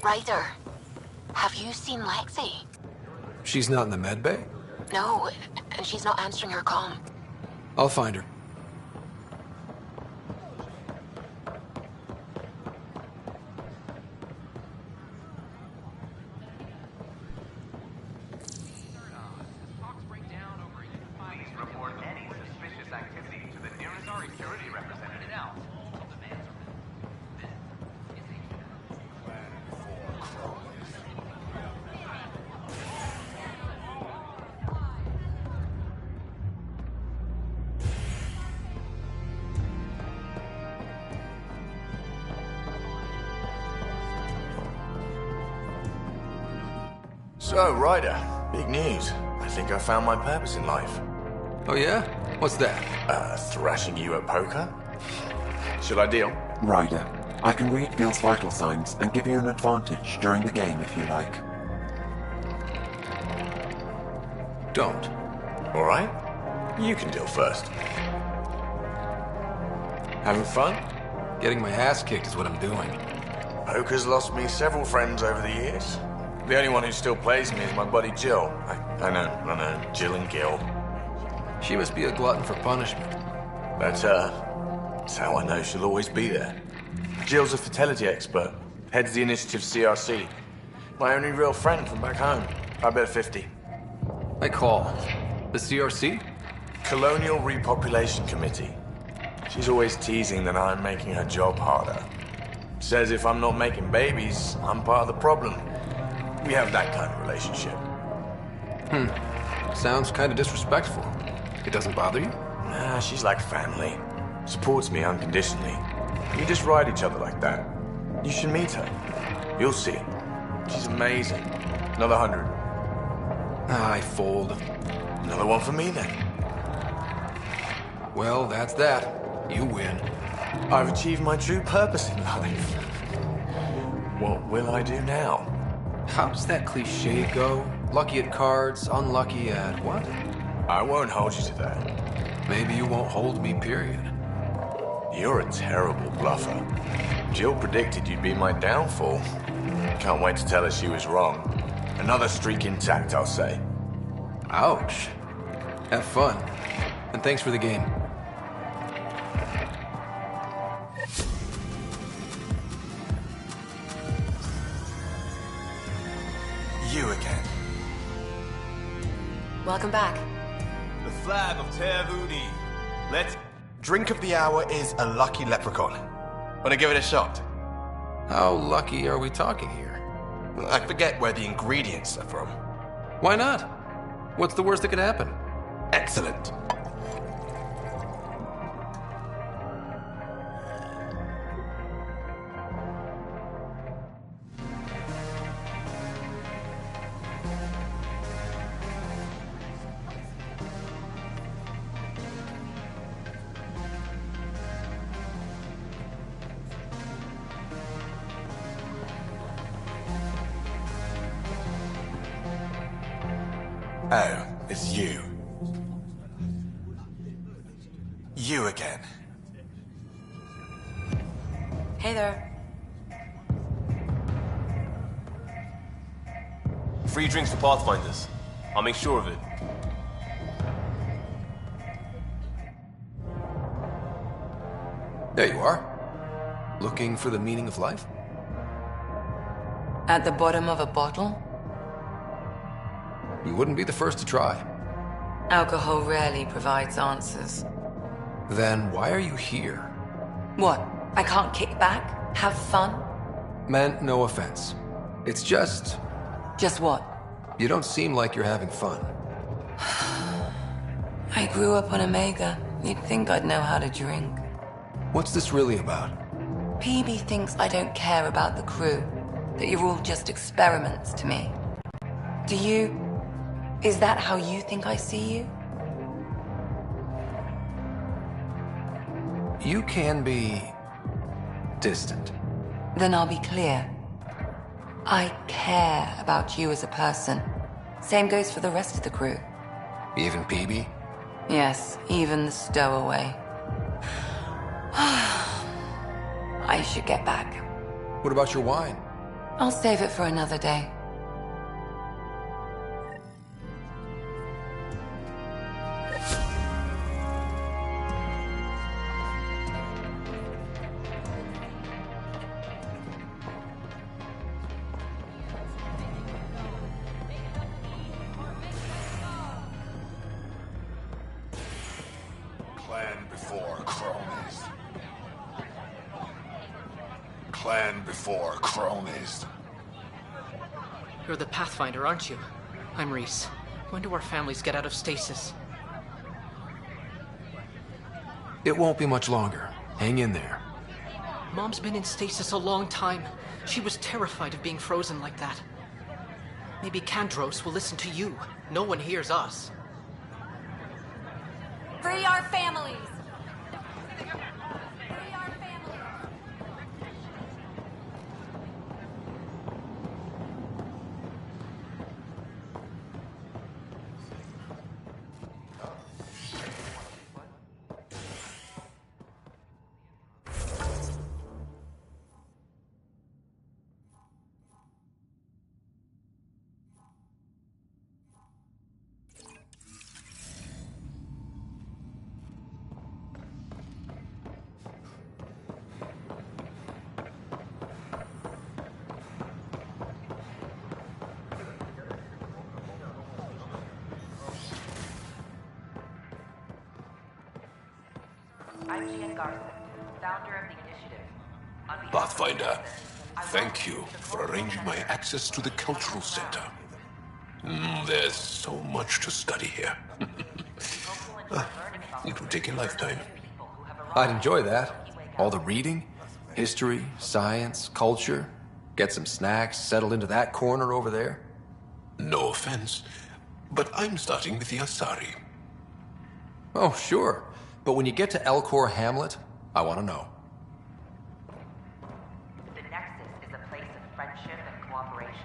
Ryder, have you seen Lexi? She's not in the med bay? No, and she's not answering her comm. I'll find her. So, Ryder, big news. I think I found my purpose in life. Oh yeah? What's that? Thrashing you at poker? Should I deal? Ryder, I can read Gil's vital signs and give you an advantage during the game if you like. Don't. Alright. You can deal first. Having fun? Getting my ass kicked is what I'm doing. Poker's lost me several friends over the years. The only one who still plays me is my buddy Jill. I know. Jill and Gil. She must be a glutton for punishment. That's her. That's how I know she'll always be there. Jill's a fertility expert. Heads the initiative CRC. My only real friend from back home. I bet 50. I call. The CRC? Colonial Repopulation Committee. She's always teasing that I'm making her job harder. Says if I'm not making babies, I'm part of the problem. We have that kind of relationship. Sounds kind of disrespectful. It doesn't bother you? Nah, she's like family. Supports me unconditionally. We just ride each other like that. You should meet her. You'll see. She's amazing. Another 100. I fold. Another one for me then. Well, that's that. You win. I've achieved my true purpose in life. What will I do now? How does that cliche go? Lucky at cards, unlucky at what? I won't hold you to that. Maybe you won't hold me, period. You're a terrible bluffer. Jill predicted you'd be my downfall. Can't wait to tell her she was wrong. Another streak intact, I'll say. Ouch. Have fun. And thanks for the game. You again. Welcome back. The flag of Tervudi. Let's... Drink of the hour is a lucky leprechaun. Wanna give it a shot? How lucky are we talking here? I forget where the ingredients are from. Why not? What's the worst that could happen? Excellent. Oh, it's you. You again. Hey there. Free drinks for Pathfinders. I'll make sure of it. There you are. Looking for the meaning of life? At the bottom of a bottle? You wouldn't be the first to try. Alcohol rarely provides answers. Then why are you here? What? I can't kick back? Have fun? Meant no offense. It's just... Just what? You don't seem like you're having fun. I grew up on Omega. You'd think I'd know how to drink. What's this really about? PB thinks I don't care about the crew. That you're all just experiments to me. Do you... Is that how you think I see you? You can be... distant. Then I'll be clear. I care about you as a person. Same goes for the rest of the crew. Even PB? Yes, even the stowaway. I should get back. What about your wine? I'll save it for another day. Clan before cronies. Clan before cronies. You're the Pathfinder, aren't you? I'm Reese. When do our families get out of stasis? It won't be much longer. Hang in there. Mom's been in stasis a long time. She was terrified of being frozen like that. Maybe Kandros will listen to you. No one hears us. Free our families! Free our families! I'm Garson, founder of the initiative. Pathfinder, thank you for arranging my access to the cultural center. There's so much to study here. It will take a lifetime. I'd enjoy that. All the reading, history, science, culture. Get some snacks, settled into that corner over there. No offense, but I'm starting with the Asari. Oh, sure. But when you get to Elcor Hamlet, I want to know. The Nexus is a place of friendship and cooperation.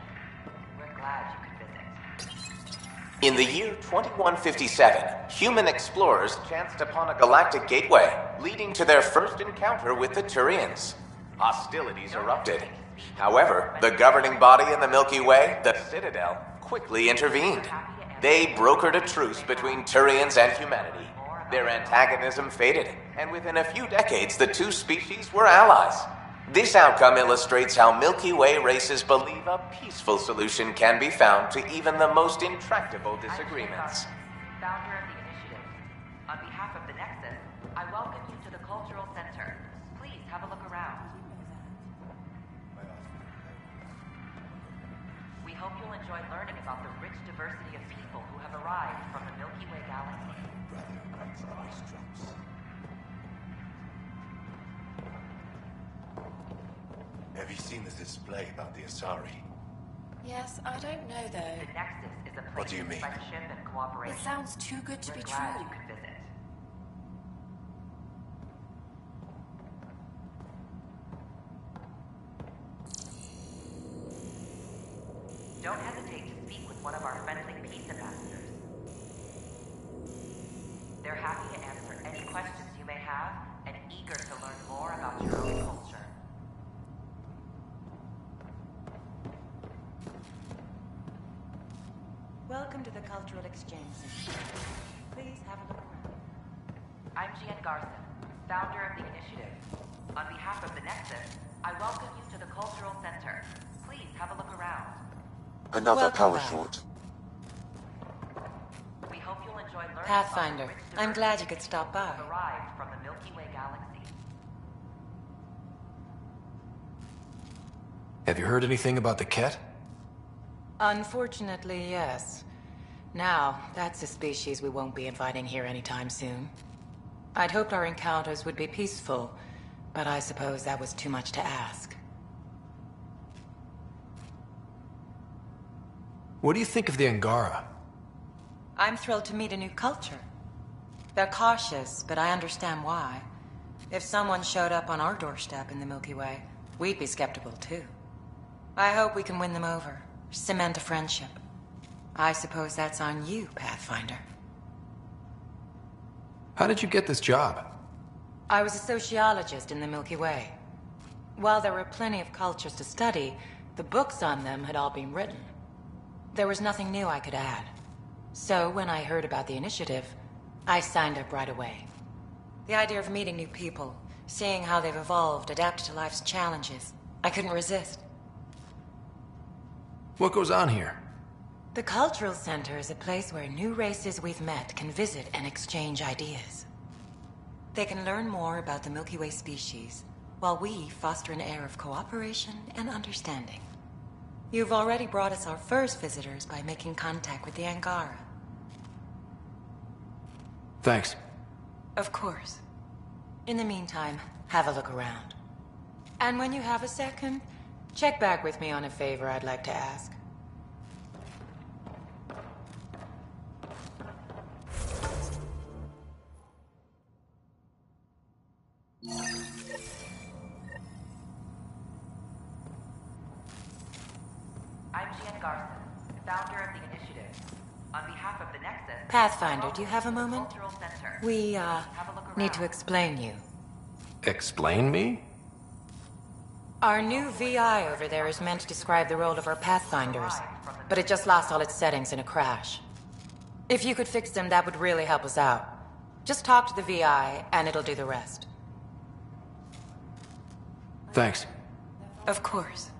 We're glad you could visit. In the year 2157, human explorers chanced upon a galactic gateway, leading to their first encounter with the Turians. Hostilities erupted. However, the governing body in the Milky Way, the Citadel, quickly intervened. They brokered a truce between Turians and humanity. Their antagonism faded, and within a few decades, the two species were allies. This outcome illustrates how Milky Way races believe a peaceful solution can be found to even the most intractable disagreements. Founder of the initiative. On behalf of the Nexus, I welcome you to the Cultural Center. Please have a look around. We hope you'll enjoy learning about the rich diversity of people who have arrived from the Milky Way galaxy. Have you seen the display about the Asari? Yes, I don't know though. The Nexus is a place What do you of mean? friendship and cooperation. It sounds too good to We're be glad true. you could visit. Don't hesitate to speak with one of our friendly peace ambassadors. They're happy to answer any questions you may have and eager to learn more about your own culture. Welcome to the Cultural Exchange Center. Please have a look around. I'm Garson, founder of the initiative. On behalf of the Nexus, I welcome you to the Cultural Center. Please have a look around. Another power short. We hope you'll enjoy learning Pathfinder, about the rich I'm glad you diversity could stop by. of arrived from the Milky Way galaxy. Have you heard anything about the Ket? Unfortunately, yes. Now, that's a species we won't be inviting here anytime soon. I'd hoped our encounters would be peaceful, but I suppose that was too much to ask. What do you think of the Angara? I'm thrilled to meet a new culture. They're cautious, but I understand why. If someone showed up on our doorstep in the Milky Way, we'd be skeptical too. I hope we can win them over, cement a friendship. I suppose that's on you, Pathfinder. How did you get this job? I was a sociologist in the Milky Way. While there were plenty of cultures to study, The books on them had all been written. There was nothing new I could add. So when I heard about the initiative, I signed up right away. The idea of meeting new people, seeing how they've evolved, adapted to life's challenges, I couldn't resist. What goes on here? The Cultural Center is a place where new races we've met can visit and exchange ideas. They can learn more about the Milky Way species, while we foster an air of cooperation and understanding. You've already brought us our first visitors by making contact with the Angara. Thanks. Of course. In the meantime, have a look around. And when you have a second, check back with me on a favor I'd like to ask. I'm Jen Garson, founder of the initiative. On behalf of the Nexus... Pathfinder, do you have a moment? Cultural Center. We, need to explain you. Explain me? Our new VI over there is meant to describe the role of our Pathfinders, but it just lost all its settings in a crash. If you could fix them, that would really help us out. Just talk to the VI, and it'll do the rest. Thanks. Of course.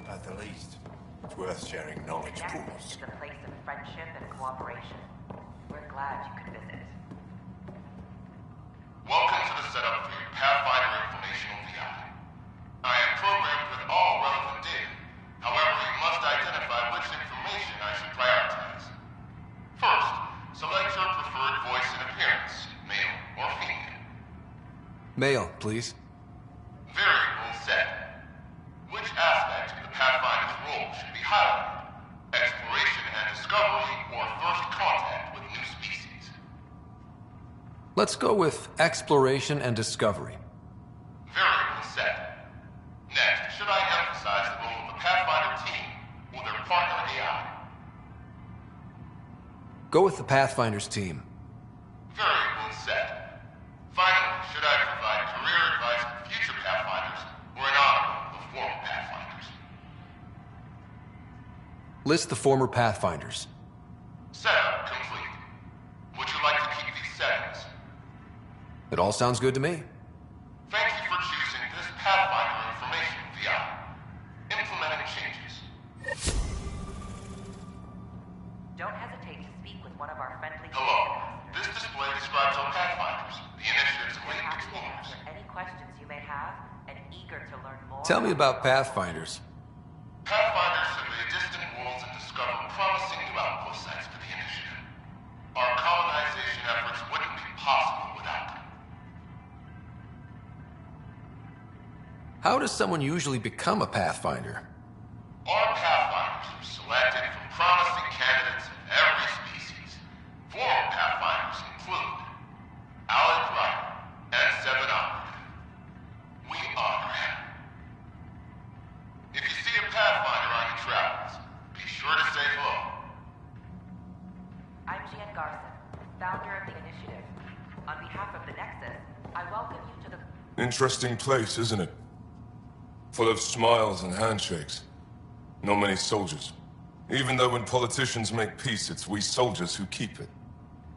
At the least, it's worth sharing knowledge The Nexus pools. is a place of friendship and cooperation. We're glad you could visit. Welcome to the setup for your Pathfinder Informational VI. I am programmed with all relevant data. However, you must identify which information I should prioritize. First, select your preferred voice and appearance, male or female. Male, please. Variable set. Which aspect of the Pathfinder's role should be highlighted? Exploration and discovery, or first contact with new species? Let's go with exploration and discovery. Variable set. Next, should I emphasize the role of the Pathfinder team or their partner AI? Go with the Pathfinder's team. Variable set. Finally, should I provide career advice for future Pathfinders or an honor of former Pathfinders? List the former Pathfinders. Setup complete. Would you like to keep these settings? It all sounds good to me. Thank you for choosing this Pathfinder Information VI. Implementing changes. Don't hesitate to speak with one of our friendly... Hello. This display describes our Pathfinders, the initiative's elite Happy to explorers. answer any questions you may have, and eager to learn more... Tell me about Pathfinders. Pathfinders survey distant worlds and discover promising new outpost sites for the initiative. Our colonization efforts wouldn't be possible without them. How does someone usually become a Pathfinder? Our Pathfinders are selected from promising candidates of every species. Former Pathfinders include Alec Ryder and Seven Operative. We honor him. If you see a Pathfinder on your travels, be sure to say hello. I'm Jen Garson, founder of the initiative. On behalf of the Nexus, I welcome you to the... Interesting place, isn't it? Full of smiles and handshakes. Not many soldiers. Even though when politicians make peace, it's we soldiers who keep it.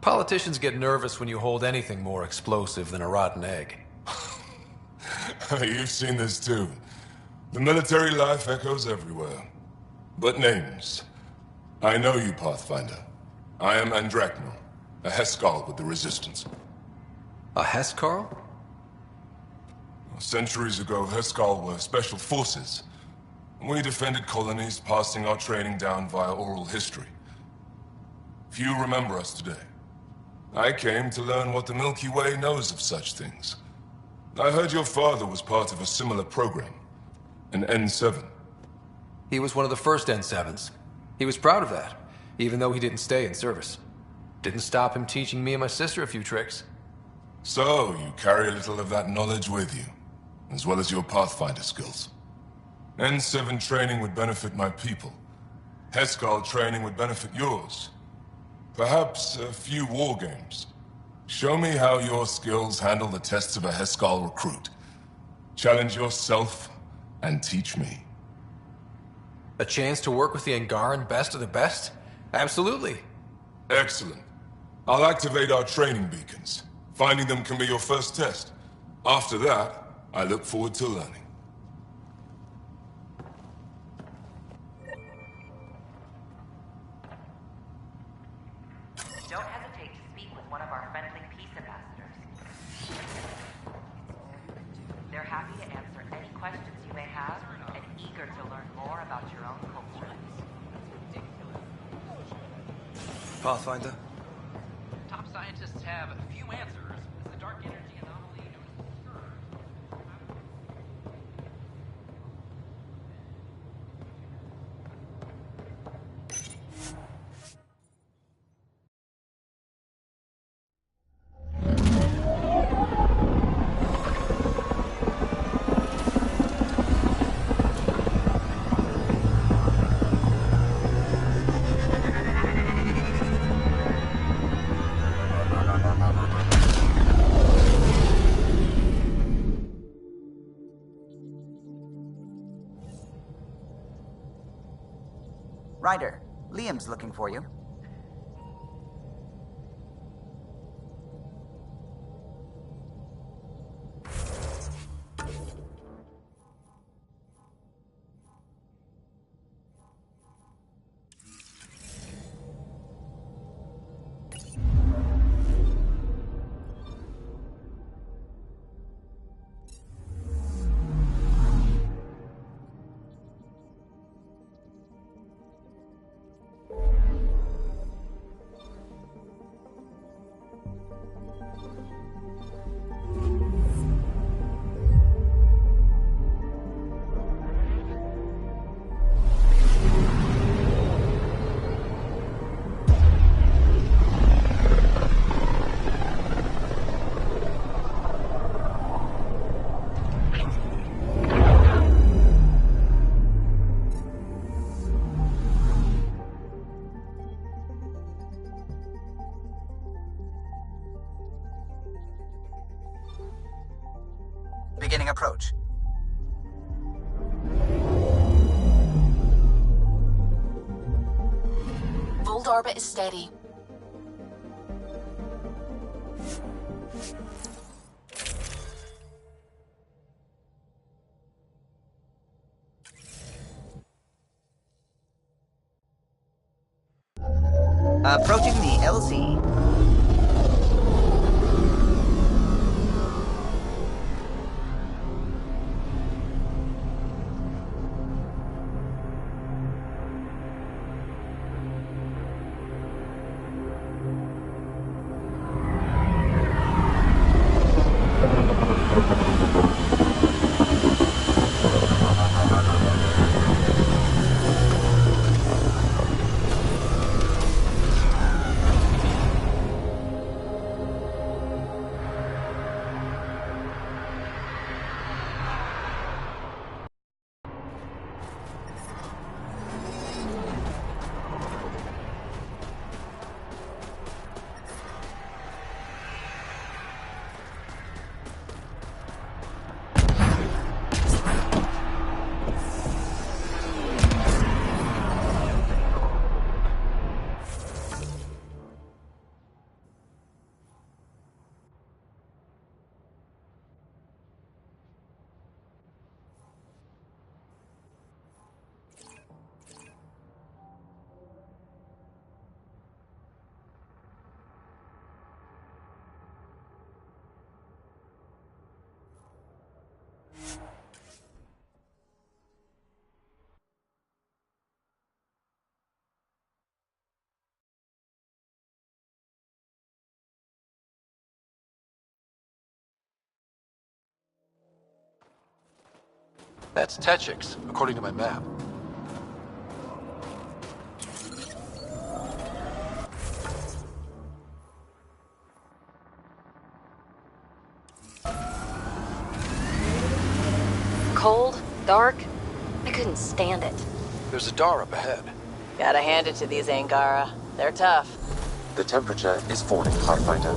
Politicians get nervous when you hold anything more explosive than a rotten egg. You've seen this too. The military life echoes everywhere. But names. I know you, Pathfinder. I am Andromeda, a Heskal with the Resistance. A Heskal? Centuries ago, Heskal were special forces. We defended colonies, passing our training down via oral history. Few remember us today. I came to learn what the Milky Way knows of such things. I heard your father was part of a similar program, an N7. He was one of the first N7s. He was proud of that, even though he didn't stay in service. Didn't stop him teaching me and my sister a few tricks. So, you carry a little of that knowledge with you, as well as your Pathfinder skills. N7 training would benefit my people. Heskal training would benefit yours. Perhaps a few war games. Show me how your skills handle the tests of a Heskal recruit. Challenge yourself and teach me. A chance to work with the Angaran best of the best? Absolutely. Excellent. I'll activate our training beacons. Finding them can be your first test. After that, I look forward to learning. Don't hesitate to speak with one of our friendly peace ambassadors. They're happy to answer any questions you may have and eager to learn more about your own culture. Pathfinder? Top scientists have a few answers. The dark energy anomaly known as the Stir. Ryder, Liam's looking for you. Beginning approach. Fold orbit is steady. Approaching the LZ. That's Techix, according to my map. Cold, dark, I couldn't stand it. There's a door up ahead. Gotta hand it to these Angara. They're tough. The temperature is falling, Pathfinder.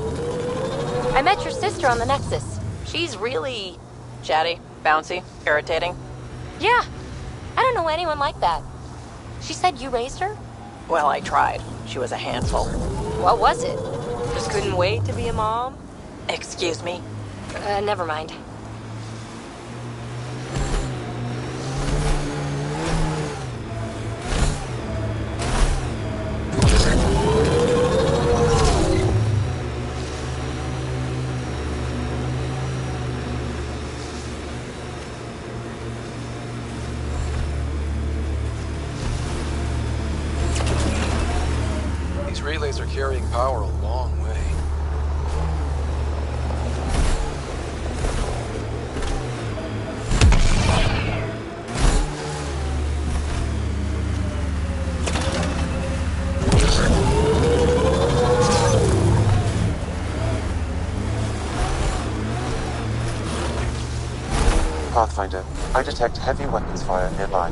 I met your sister on the Nexus. She's really Chatty, bouncy, irritating? Yeah. I don't know anyone like that. She said you raised her? Well, I tried. She was a handful. What was it? Just couldn't wait to be a mom? Excuse me? Never mind. These relays are carrying power a long way. Pathfinder, I detect heavy weapons fire nearby.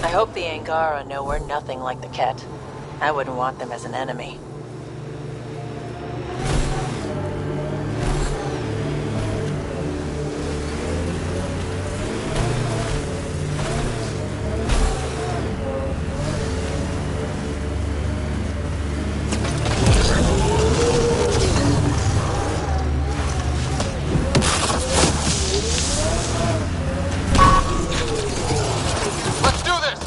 I hope the Angara know we're nothing like the Ket. I wouldn't want them as an enemy. Let's do this!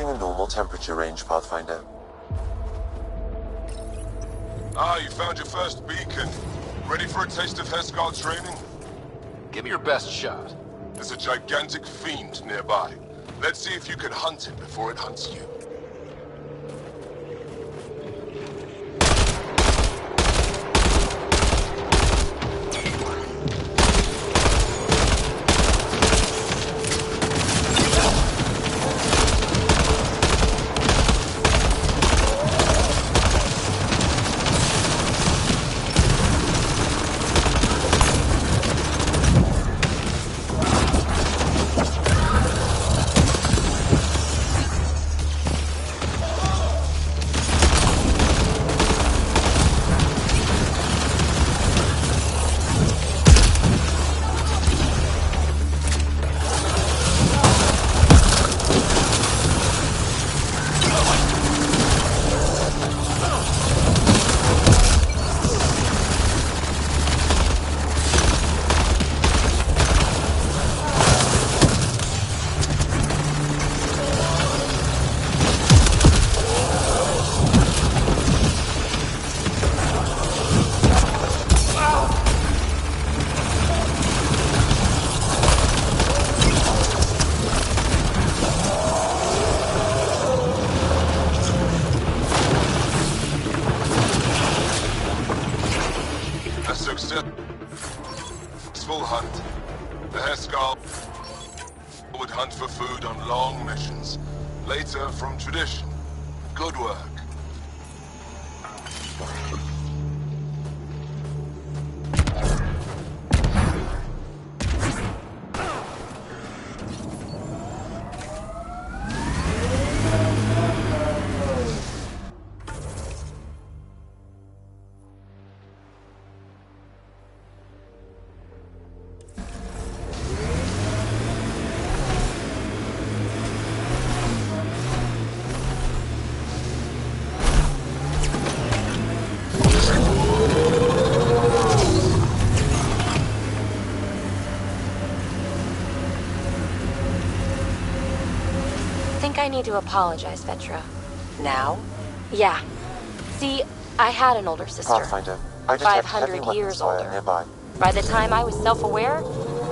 reading a normal temperature range, Pathfinder. Ah, you found your first beacon. Ready for a taste of Heskar training? Give me your best shot. There's a gigantic fiend nearby. Let's see if you can hunt it before it hunts you. Successful hunt. The Heskar would hunt for food on long missions. Later, from tradition. Good work. I need to apologize, Vetra. Now? Yeah. See, I had an older sister. Pathfinder, I detect 500 heavy years weapons fire older. nearby. By the time I was self-aware,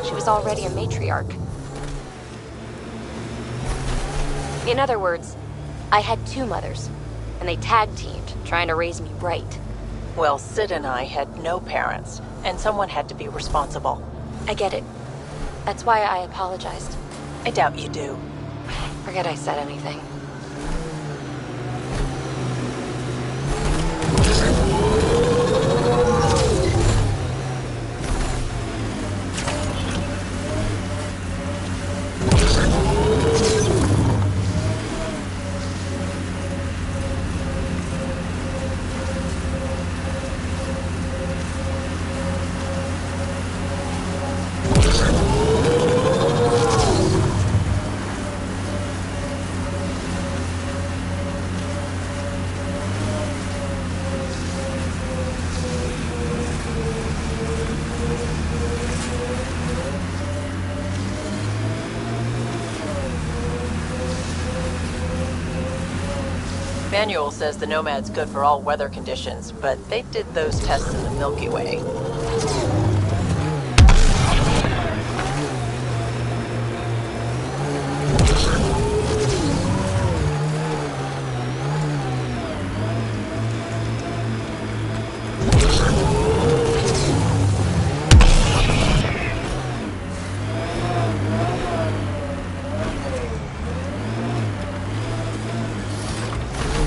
she was already a matriarch. In other words, I had two mothers, and they tag-teamed, trying to raise me right. Well, Sid and I had no parents, and someone had to be responsible. I get it. That's why I apologized. I doubt you do. Forget I said anything. Manual says the Nomad's good for all weather conditions, but they did those tests in the Milky Way.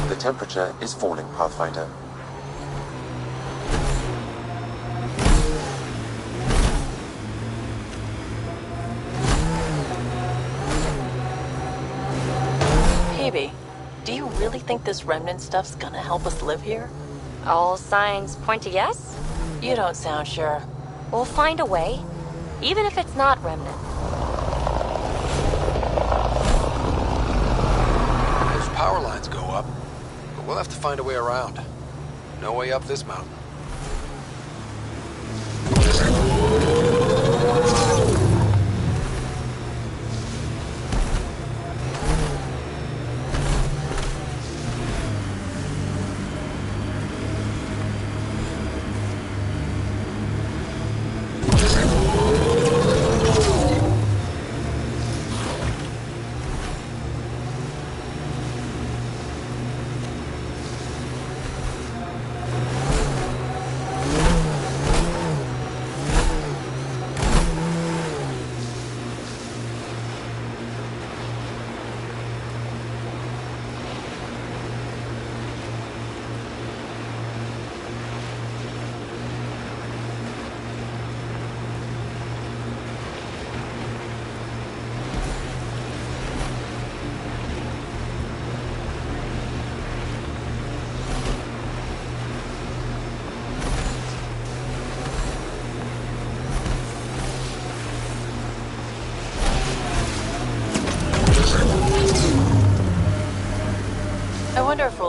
The temperature is falling, Pathfinder. Phoebe, do you really think this remnant stuff's gonna help us live here? All signs point to yes? You don't sound sure. We'll find a way, even if it's not remnant. Those power lines go up, but we'll have to find a way around. No way up this mountain.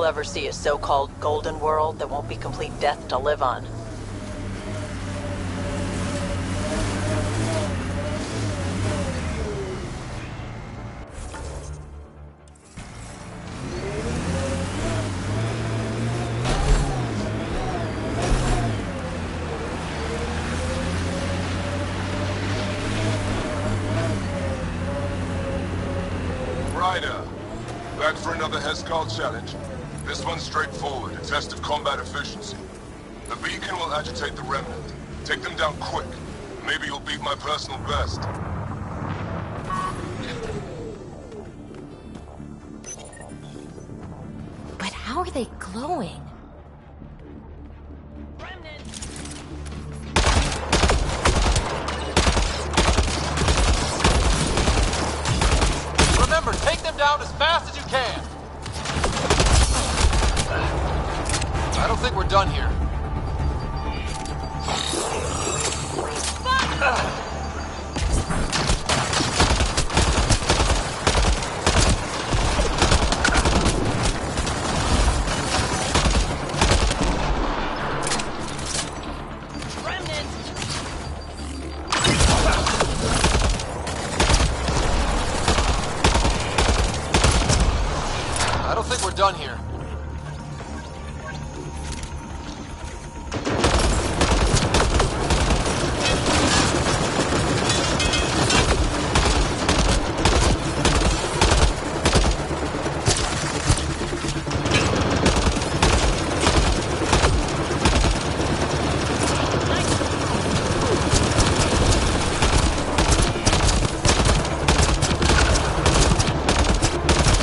we'll ever see a so-called golden world that won't be complete death to live on. Back for another Heskal challenge. This one's straightforward, a test of combat efficiency. The beacon will agitate the remnant. Take them down quick. Maybe you'll beat my personal best. But how are they glowing? Remember, take them down as fast as you can! I don't think we're done here. I don't think we're done here.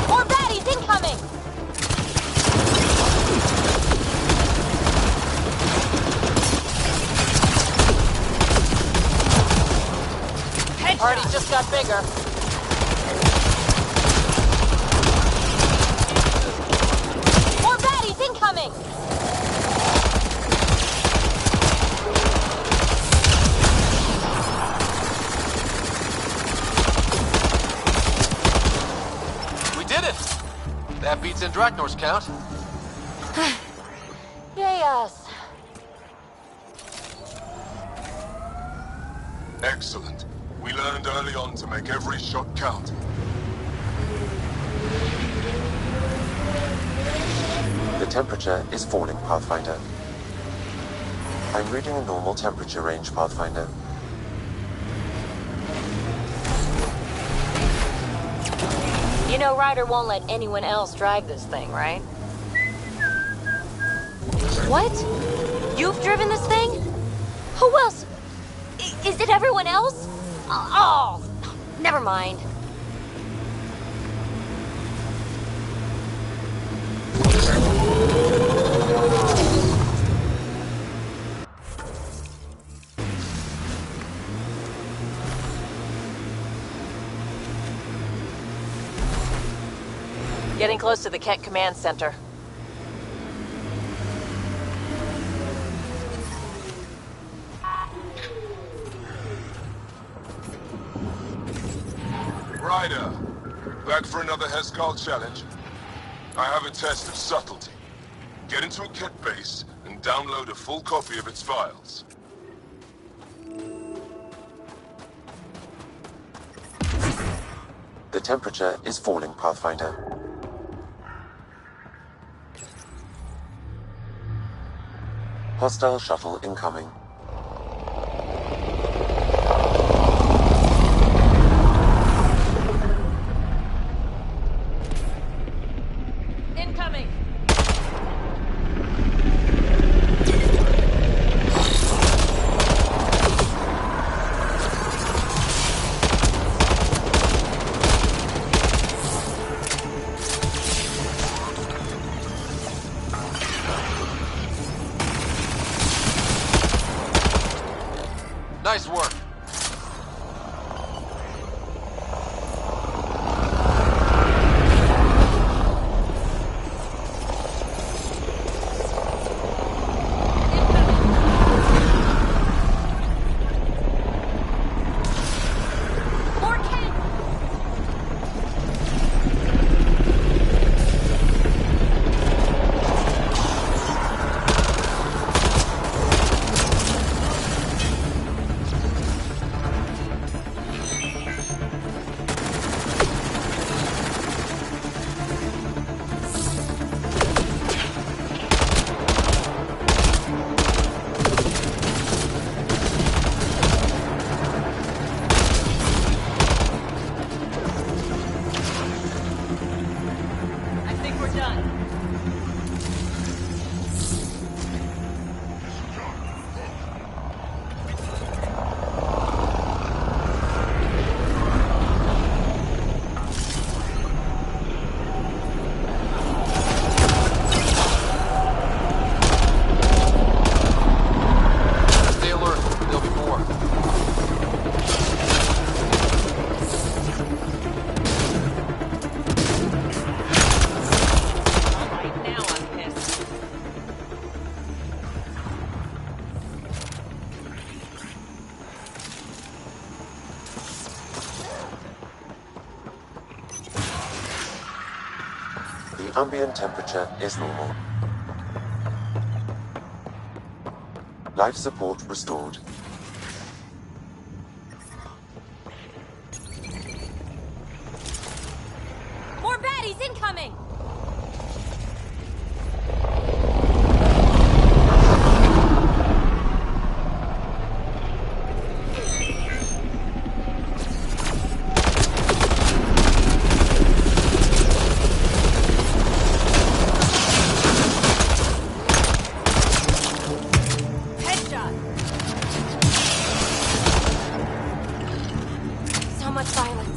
More baddies incoming! Party just got bigger. More baddies incoming! We did it! That beats Andraknor's count. Yay us. Excellent. We learned early on to make every shot count. The temperature is falling, Pathfinder. I'm reading a normal temperature range, Pathfinder. You know Ryder won't let anyone else drive this thing, right? What? You've driven this thing? Who else? Is it everyone else? Oh, never mind. Getting close to the Kent Command Center. Ryder, back for another Heskal challenge. I have a test of subtlety. Get into a Kett base and download a full copy of its files. The temperature is falling, Pathfinder. Hostile shuttle incoming. Incoming! Nice work. Ambient temperature is normal. Life support restored. More baddies incoming! Headshot! So much violence.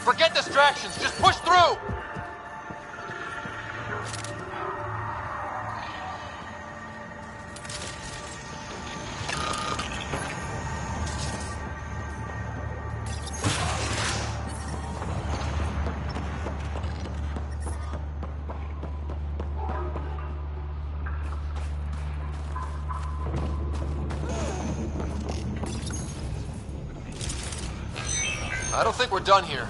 Forget distractions, just push through! I don't think we're done here.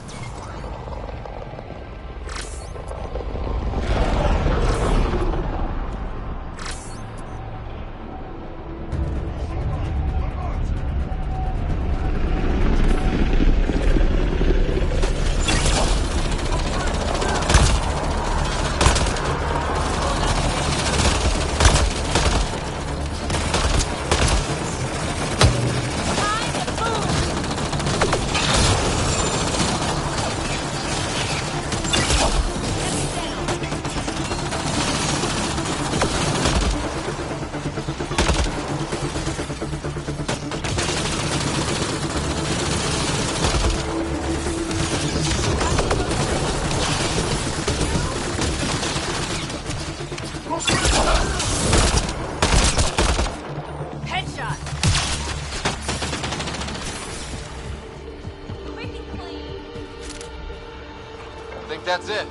Headshot! I think that's it.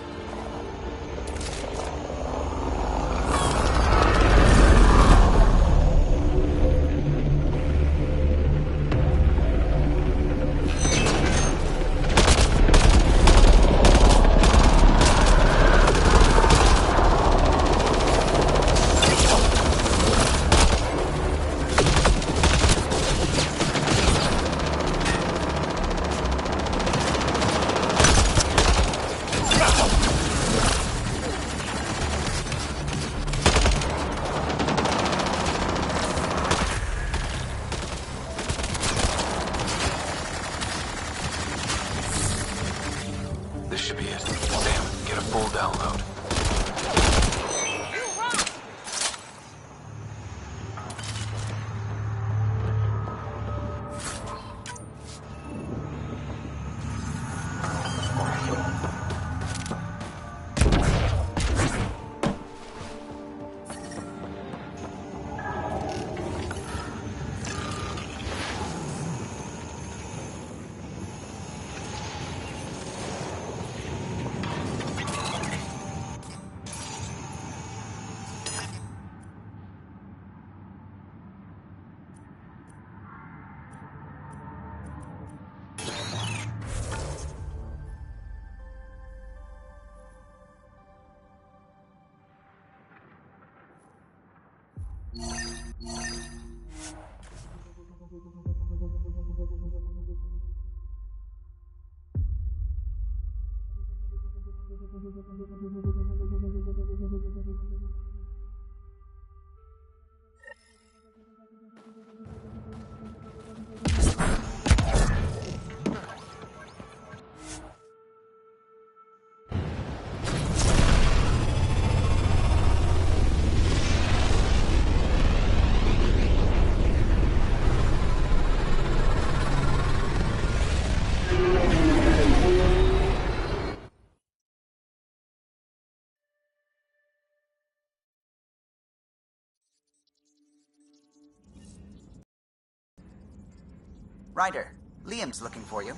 Ryder, Liam's looking for you.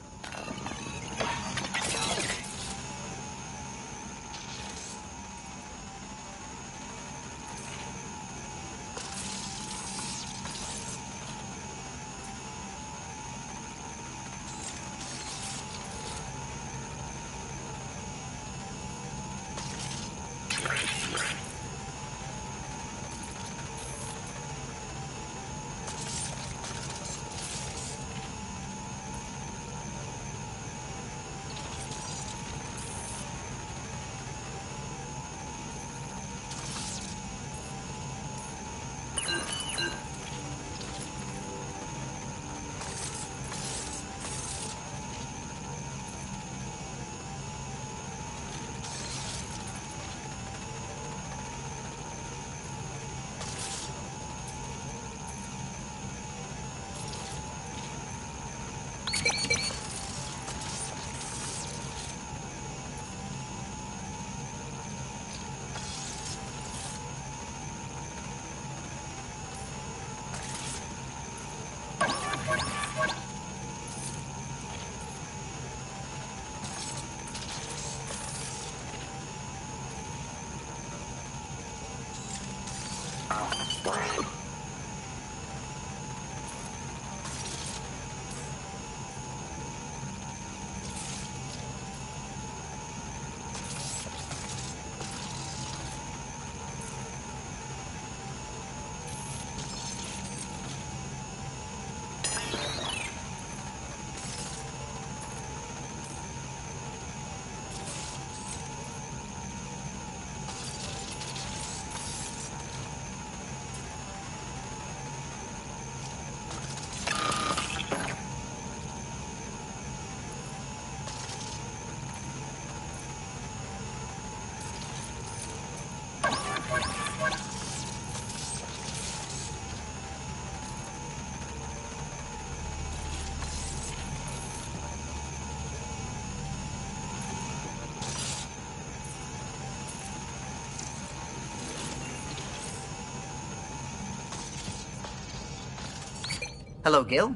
Hello, Gil.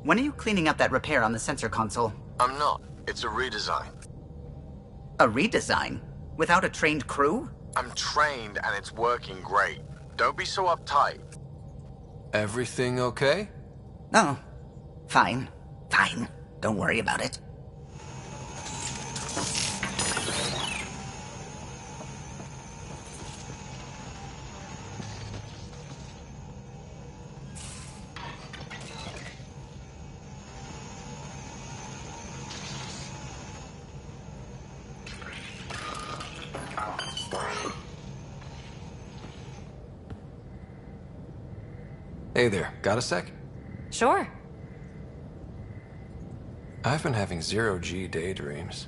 When are you cleaning up that repair on the sensor console? I'm not. It's a redesign. A redesign? Without a trained crew? I'm trained and it's working great. Don't be so uptight. Everything okay? Oh, fine. Fine. Don't worry about it. Hey there, got a sec? Sure. I've been having zero-G daydreams.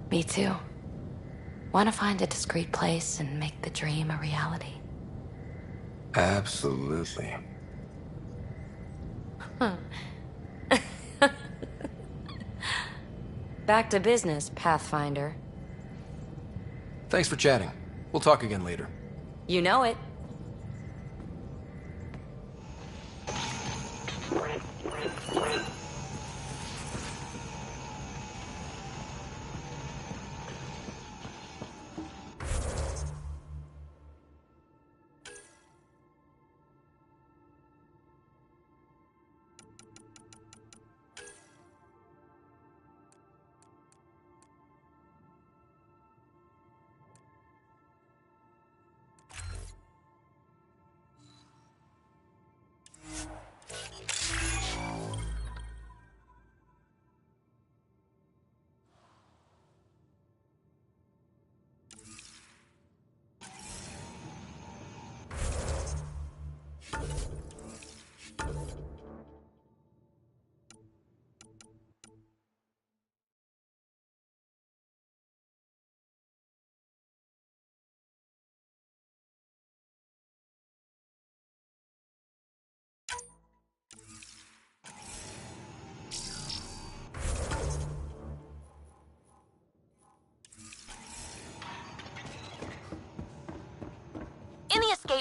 Me too. Want to find a discreet place and make the dream a reality. Absolutely. Back to business, Pathfinder. Thanks for chatting. We'll talk again later. You know it.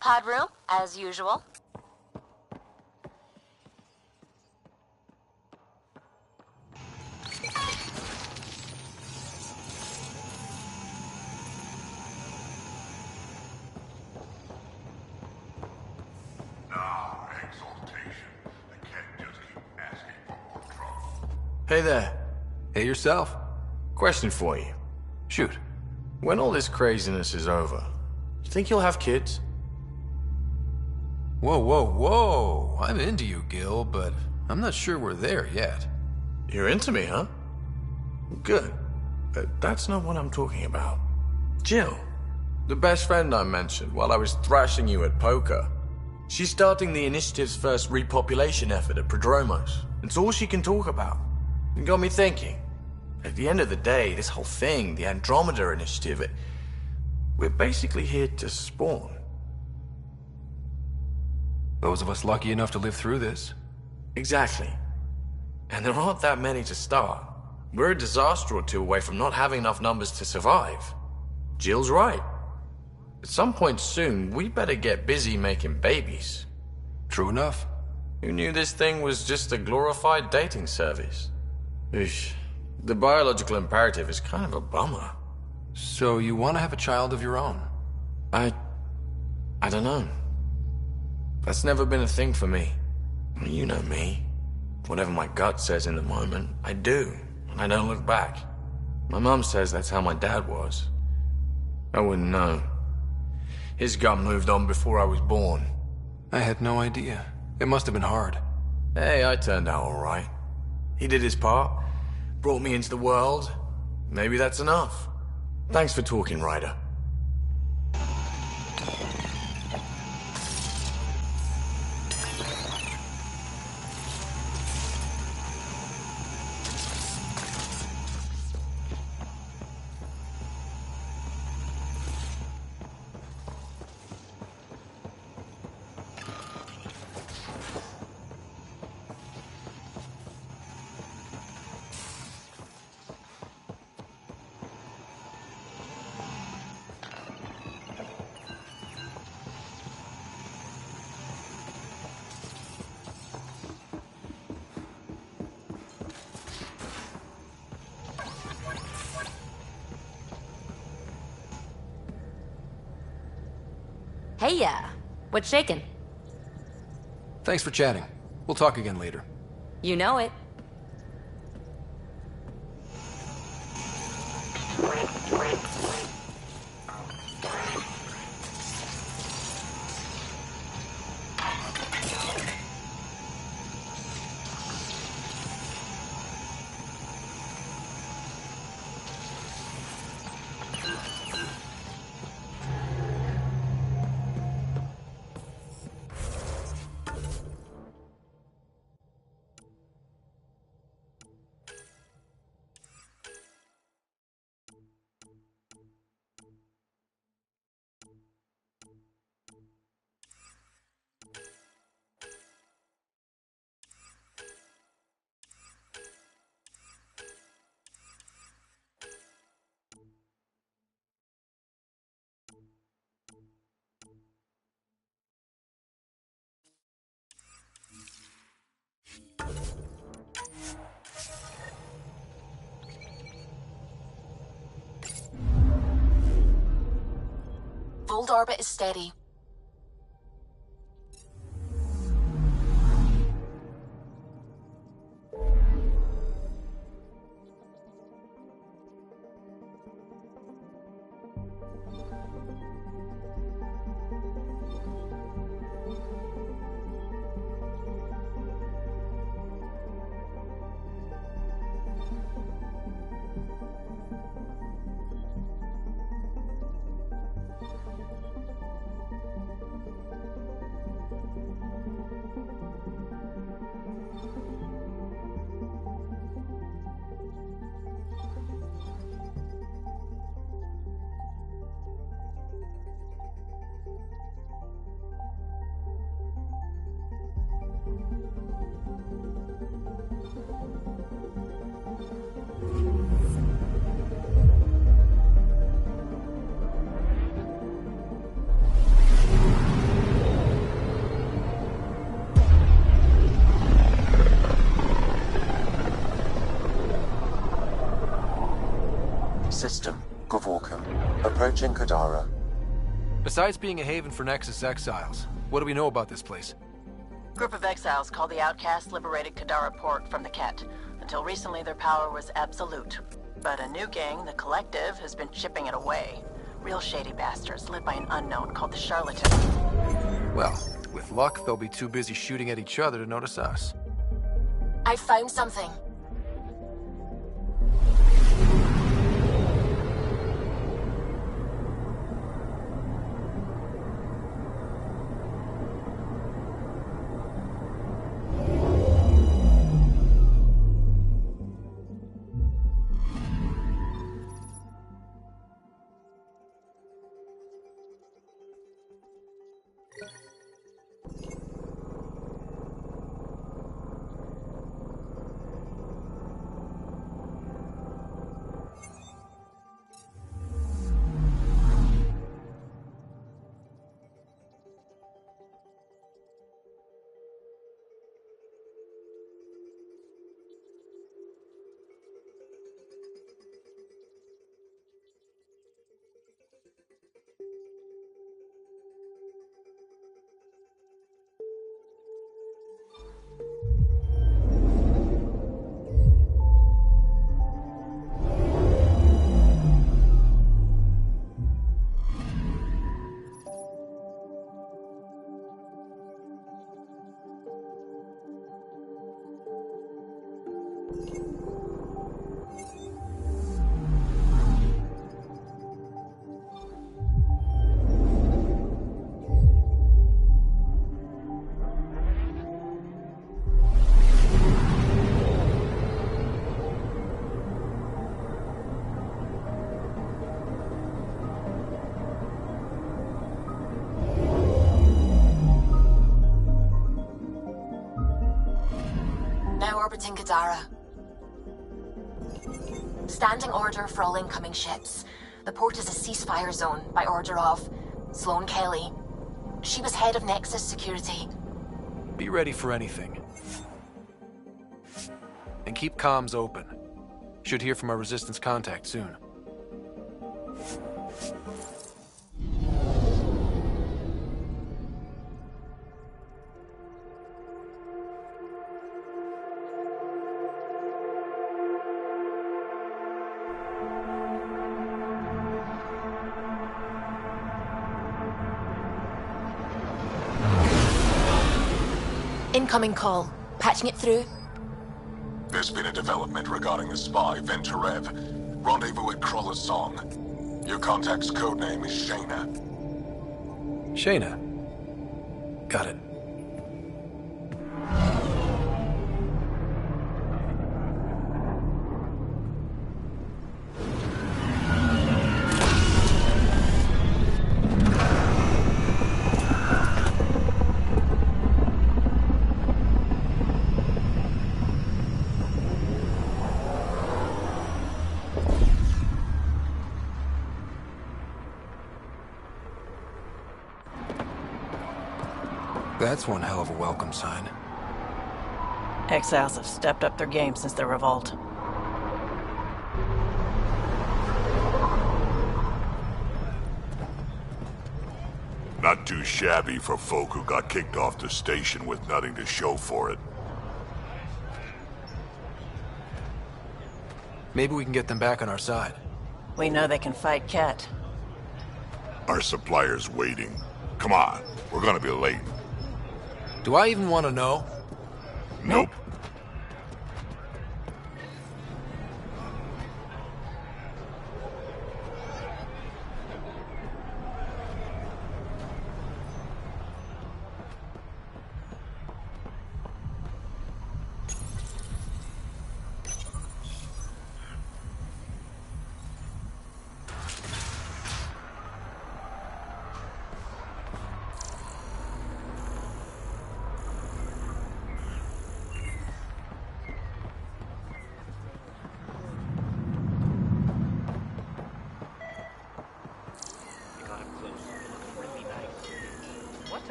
pod room, as usual. Hey there. Hey yourself. Question for you. Shoot. When all this craziness is over, you think you'll have kids? Whoa, whoa, whoa. I'm into you, Gil, but I'm not sure we're there yet. You're into me, huh? Good. But that's not what I'm talking about. Jill, the best friend I mentioned while I was thrashing you at poker. She's starting the initiative's first repopulation effort at Prodromos. It's all she can talk about. It got me thinking. At the end of the day, this whole thing, the Andromeda initiative, we're basically here to spawn. Those of us lucky enough to live through this. Exactly. And there aren't that many to start. We're a disaster or two away from not having enough numbers to survive. Jill's right. At some point soon, we better get busy making babies. True enough. Who knew this thing was just a glorified dating service? Eesh. The biological imperative is kind of a bummer. So you want to have a child of your own? I don't know. That's never been a thing for me. You know me. Whatever my gut says in the moment, I do. And I don't look back. My mum says that's how my dad was. I wouldn't know. His gut moved on before I was born. I had no idea. It must have been hard. Hey, I turned out all right. He did his part. Brought me into the world. Maybe that's enough. Thanks for talking, Ryder. Hey, what's shaking? Thanks for chatting. We'll talk again later. You know it. Old orbit is steady. system, Gavorkum, approaching Kadara. Besides being a haven for Nexus exiles, what do we know about this place? Group of exiles called the Outcasts liberated Kadara port from the Ket. Until recently, their power was absolute. But a new gang, the Collective, has been chipping it away. Real shady bastards, led by an unknown called the Charlatan. Well, with luck, they'll be too busy shooting at each other to notice us. I found something. Orbiting Kadara. Standing order for all incoming ships. The port is a ceasefire zone by order of Sloane Kelly. She was head of Nexus Security. Be ready for anything. And keep comms open. Should hear from our Resistance contact soon. Incoming call. Patching it through. There's been a development regarding the spy, Venturev. Rendezvous at Crawler's Song. Your contact's codename is Shayna. Shayna. Got it. That's one hell of a welcome sign. Exiles have stepped up their game since the revolt. Not too shabby for folk who got kicked off the station with nothing to show for it. Maybe we can get them back on our side. We know they can fight Ket. Our supplier's waiting. Come on, we're gonna be late. Do I even want to know? Nope.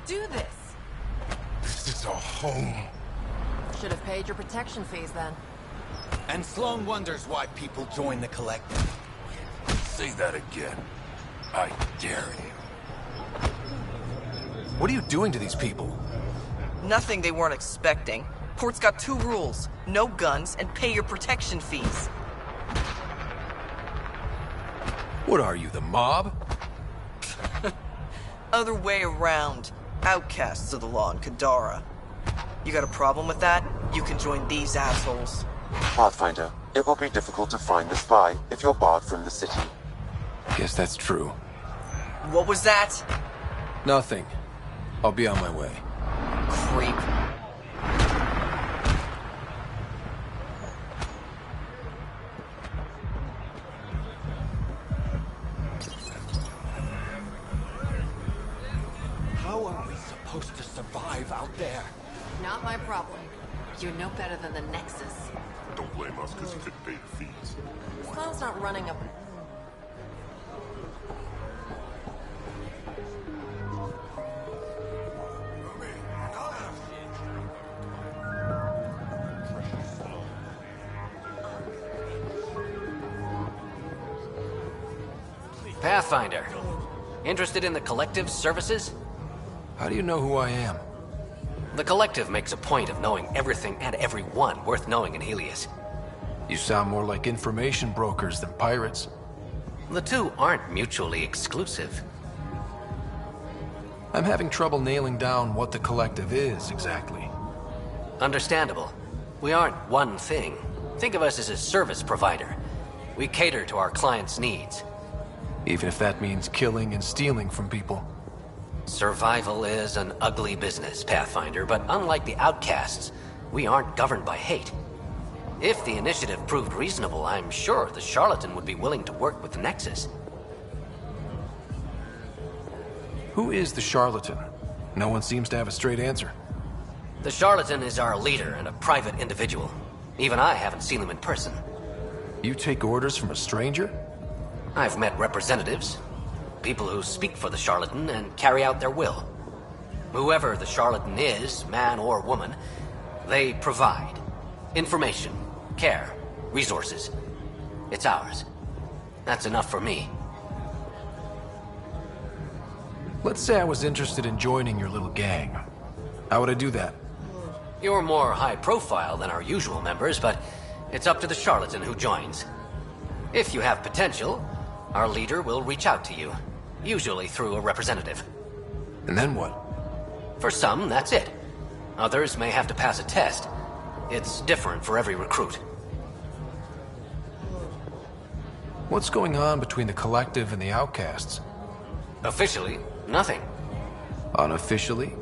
do this? This is our home. Should have paid your protection fees then. And Sloan wonders why people join the Collective. Say that again. I dare you. What are you doing to these people? Nothing they weren't expecting. Port's got 2 rules. No guns and pay your protection fees. What are you, the mob? Other way around. Outcasts of the law in Kadara. You got a problem with that? You can join these assholes. Pathfinder, it will be difficult to find the spy if you're barred from the city. Guess that's true. What was that? Nothing. I'll be on my way. Creep. How are we supposed to survive out there? Not my problem. You're no better than the Nexus. Don't blame us because you couldn't pay the fees. Sloan's not running a... Pathfinder. Interested in the Collective's services? How do you know who I am? The Collective makes a point of knowing everything and everyone worth knowing in Helios. You sound more like information brokers than pirates. The two aren't mutually exclusive. I'm having trouble nailing down what the Collective is, exactly. Understandable. We aren't one thing. Think of us as a service provider. We cater to our clients' needs. Even if that means killing and stealing from people. Survival is an ugly business, Pathfinder, but unlike the Outcasts, we aren't governed by hate. If the initiative proved reasonable, I'm sure the Charlatan would be willing to work with the Nexus. Who is the Charlatan? No one seems to have a straight answer. The Charlatan is our leader and a private individual. Even I haven't seen them in person. You take orders from a stranger? I've met representatives. People who speak for the Charlatan and carry out their will. Whoever the Charlatan is, man or woman, they provide information, care, resources. It's ours. That's enough for me. Let's say I was interested in joining your little gang. How would I do that? You're more high profile than our usual members, but it's up to the Charlatan who joins. If you have potential, our leader will reach out to you, usually through a representative. And then what? For some, that's it. Others may have to pass a test. It's different for every recruit. What's going on between the Collective and the Outcasts? Officially, nothing. Unofficially?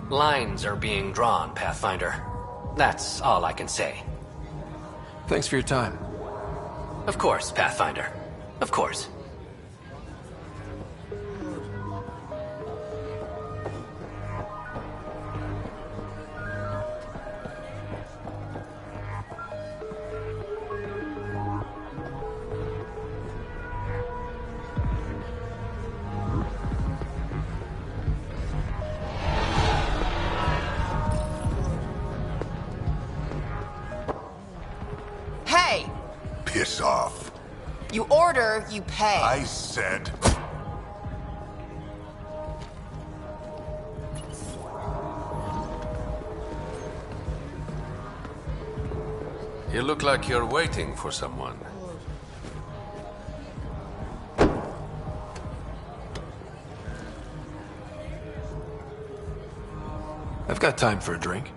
Lines are being drawn, Pathfinder. That's all I can say. Thanks for your time. Of course, Pathfinder. Of course. Hey! Piss off. You order, you pay. I said... You look like you're waiting for someone. I've got time for a drink.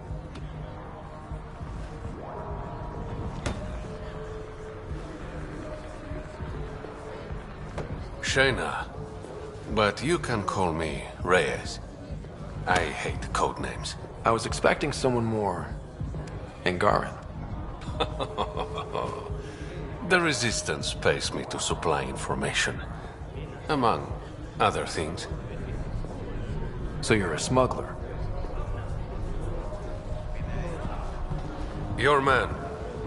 Shayna, but you can call me Reyes. I hate code names. I was expecting someone more... Angaran. The Resistance pays me to supply information. Among other things. So you're a smuggler? Your man,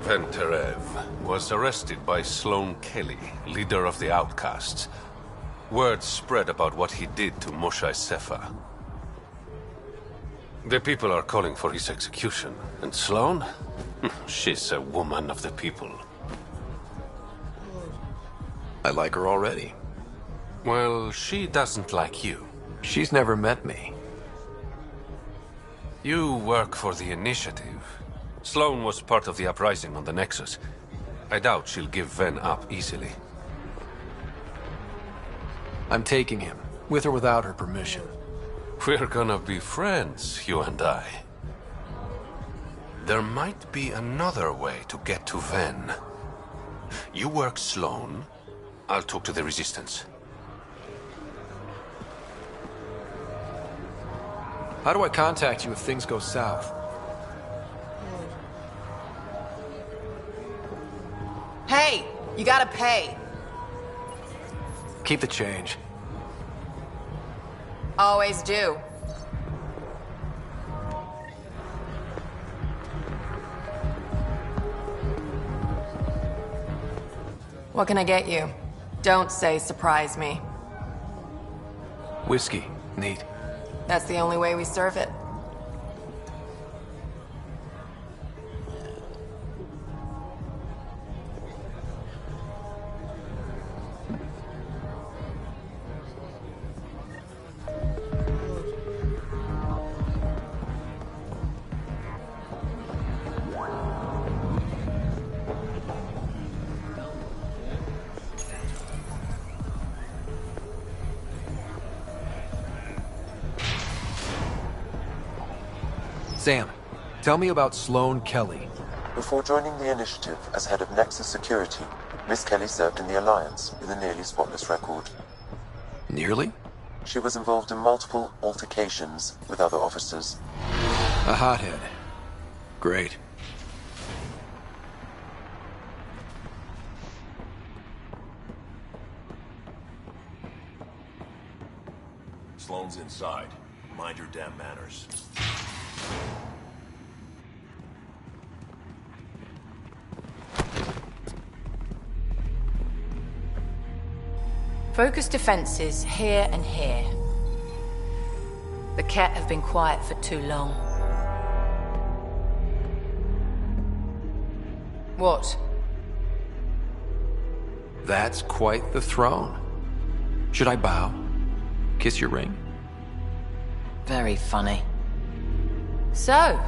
Venterev, was arrested by Sloan Kelly, leader of the Outcasts. Word spread about what he did to Moshae Sefa. The people are calling for his execution. And Sloane? She's a woman of the people. I like her already. Well, she doesn't like you. She's never met me. You work for the Initiative. Sloane was part of the uprising on the Nexus. I doubt she'll give Ven up easily. I'm taking him, with or without her permission. We're gonna be friends, you and I. There might be another way to get to Ven. You work Sloane, I'll talk to the Resistance. How do I contact you if things go south? Hey, you gotta pay. Keep the change. Always do. What can I get you? Don't say surprise me. Whiskey. Neat. That's the only way we serve it. Sam, tell me about Sloane Kelly. Before joining the Initiative as head of Nexus Security, Miss Kelly served in the Alliance with a nearly spotless record. Nearly? She was involved in multiple altercations with other officers. A hothead. Great. Sloane's inside. Mind your damn manners. Focus defenses here and here. The Ket have been quiet for too long. What? That's quite the throne. Should I bow? Kiss your ring? Very funny. So,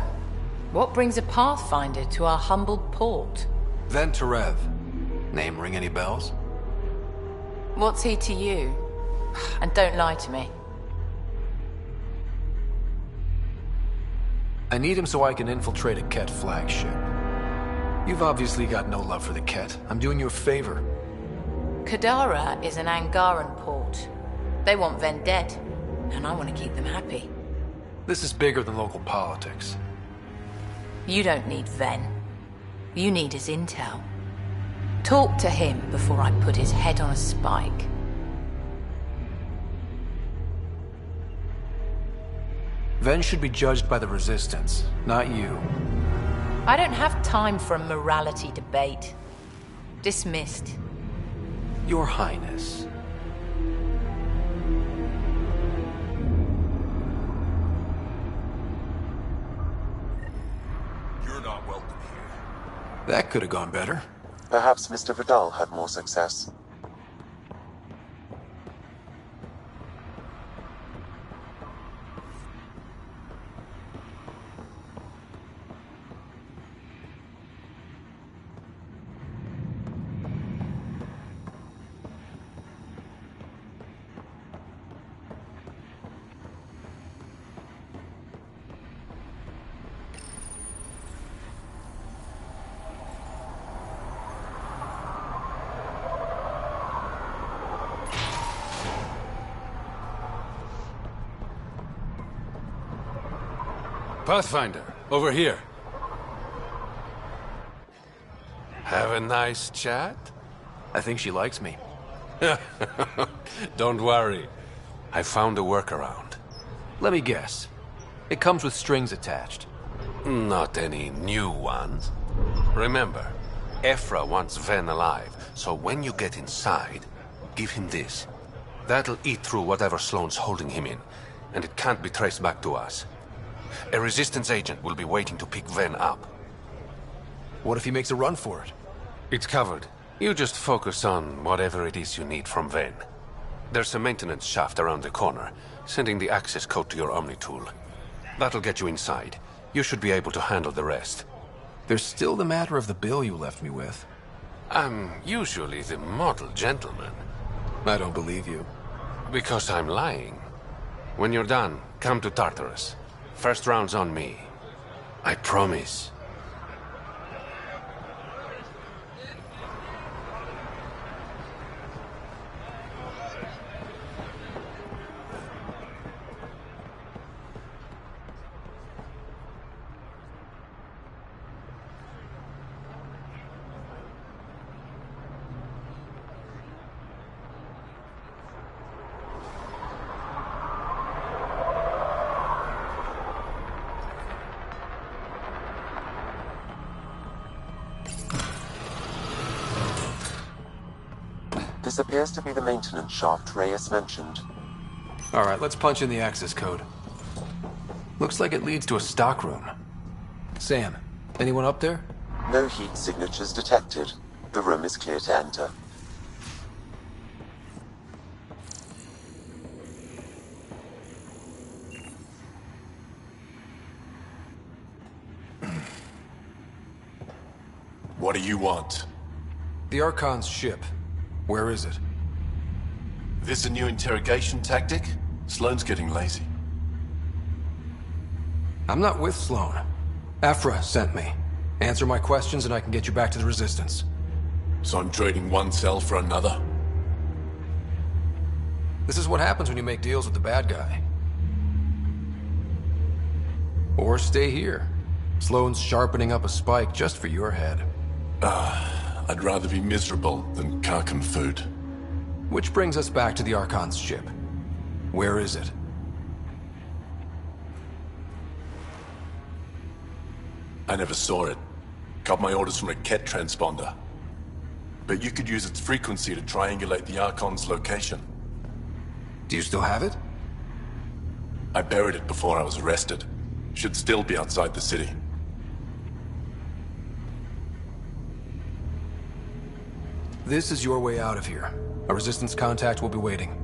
what brings a Pathfinder to our humble port? Ven Terev. Name ring any bells? What's he to you? And don't lie to me. I need him so I can infiltrate a Ket flagship. You've obviously got no love for the Ket. I'm doing you a favor. Kadara is an Angaran port. They want Ven dead, and I want to keep them happy. This is bigger than local politics. You don't need Ven. You need his intel. Talk to him before I put his head on a spike. Ven should be judged by the Resistance, not you. I don't have time for a morality debate. Dismissed. Your Highness. You're not welcome here. That could have gone better. Perhaps Mr. Vidal had more success. Pathfinder, over here. Have a nice chat? I think she likes me. Don't worry. I found a workaround. Let me guess. It comes with strings attached. Not any new ones. Remember, Ephra wants Ven alive, so when you get inside, give him this. That'll eat through whatever Sloane's holding him in, and it can't be traced back to us. A Resistance agent will be waiting to pick Ven up. What if he makes a run for it? It's covered. You just focus on whatever it is you need from Ven. There's a maintenance shaft around the corner, sending the access code to your Omni tool. That'll get you inside. You should be able to handle the rest. There's still the matter of the bill you left me with. I'm usually the model gentleman. I don't believe you. Because I'm lying. When you're done, come to Tartarus. First round's on me. I promise. This appears to be the maintenance shaft Reyes mentioned. Alright, let's punch in the access code. Looks like it leads to a stockroom. Sam, anyone up there? No heat signatures detected. The room is clear to enter. What do you want? The Archon's ship. Where is it? This a new interrogation tactic? Sloane's getting lazy. I'm not with Sloane. Aphra sent me. Answer my questions and I can get you back to the Resistance. So I'm trading one cell for another? This is what happens when you make deals with the bad guy. Or stay here. Sloane's sharpening up a spike just for your head. I'd rather be miserable than Karkan food. Which brings us back to the Archon's ship. Where is it? I never saw it. Got my orders from a Ket transponder. But you could use its frequency to triangulate the Archon's location. Do you still have it? I buried it before I was arrested. Should still be outside the city. This is your way out of here. A Resistance contact will be waiting.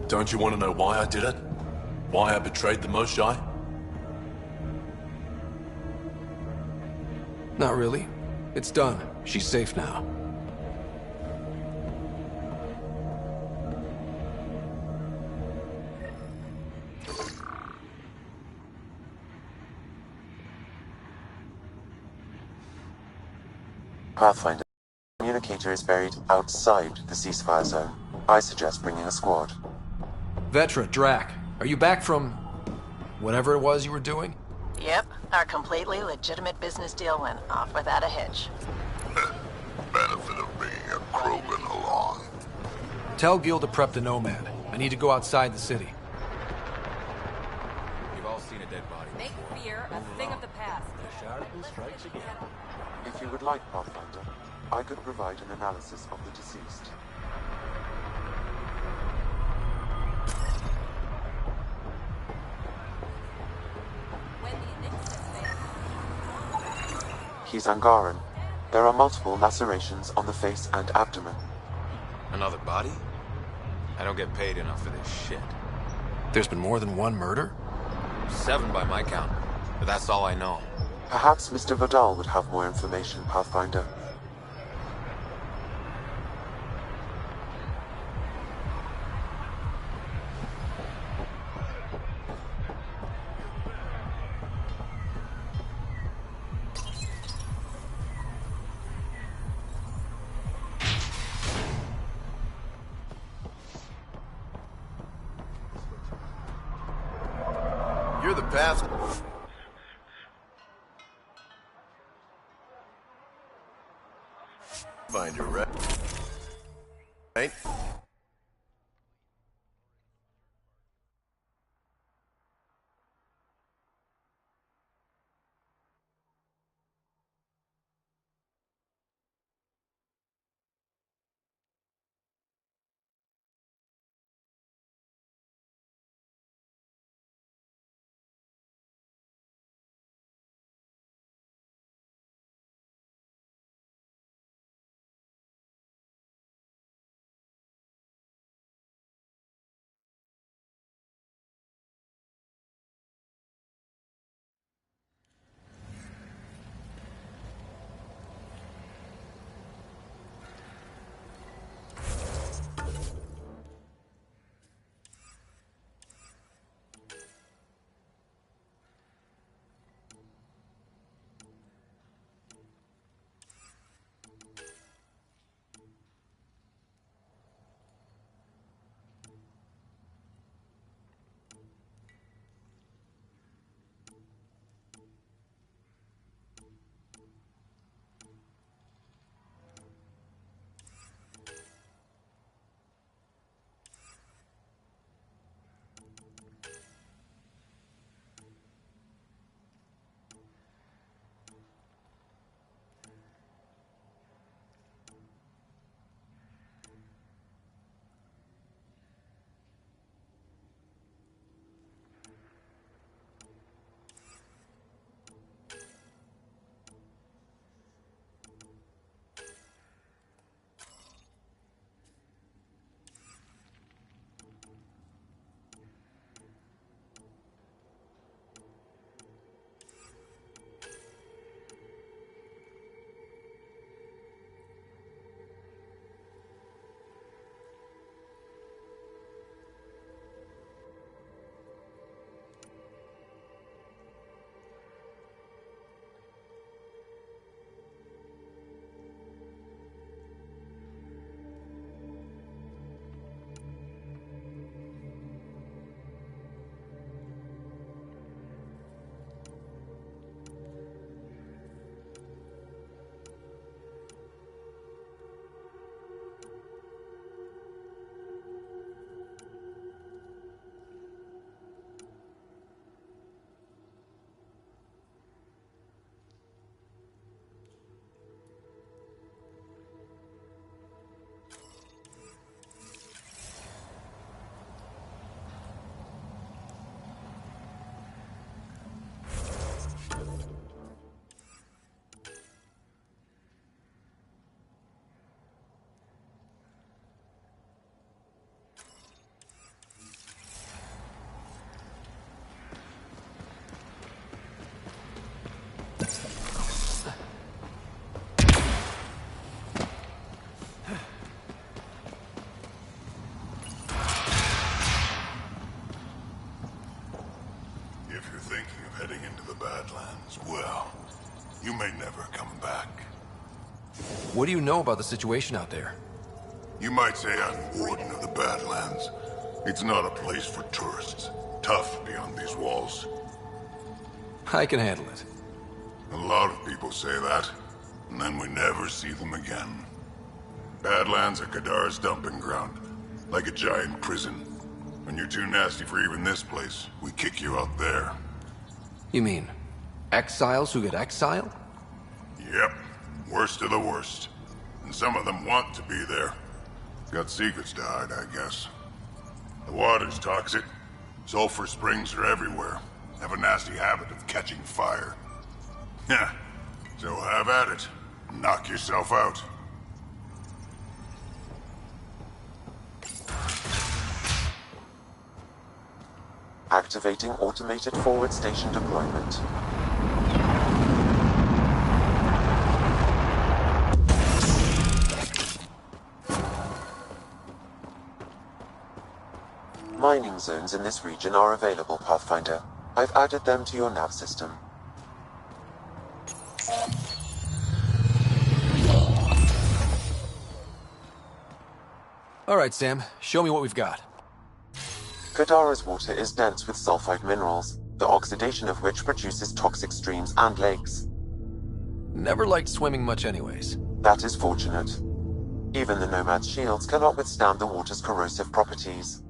Don't you want to know why I did it? Why I betrayed the Moshae? Not really. It's done. She's safe now. Pathfinder. Communicator is buried outside the ceasefire zone. I suggest bringing a squad. Vetra, Drac, are you back from... whatever it was you were doing? Yep, our completely legitimate business deal went off without a hitch. Benefit of bringing a Krogan along. Tell Gil to prep the Nomad. I need to go outside the city. You've all seen a dead body. Make fear a thing of the past. The Shardman strikes again. If you would like, Pathfinder, I could provide an analysis of the deceased. He's Angaran. There are multiple lacerations on the face and abdomen. Another body? I don't get paid enough for this shit. There's been more than one murder? 7 by my count, but that's all I know. Perhaps Mr. Vidal would have more information, Pathfinder. You're the path. Finder, right? Right? now. You may never come back. What do you know about the situation out there? You might say I'm warden of the Badlands. It's not a place for tourists. Tough beyond these walls. I can handle it. A lot of people say that, and then we never see them again. Badlands are Kadara's dumping ground, like a giant prison. When you're too nasty for even this place, we kick you out there. You mean exiles who get exiled? Yep, worst of the worst. And some of them want to be there. Got secrets to hide, I guess. The water's toxic. Sulfur springs are everywhere. Have a nasty habit of catching fire. Yeah, so have at it. Knock yourself out. Activating automated forward station deployment. Mining zones in this region are available, Pathfinder. I've added them to your nav system. All right, Sam. Show me what we've got. Kadara's water is dense with sulfide minerals, the oxidation of which produces toxic streams and lakes. Never liked swimming much anyways. That is fortunate. Even the Nomad's shields cannot withstand the water's corrosive properties.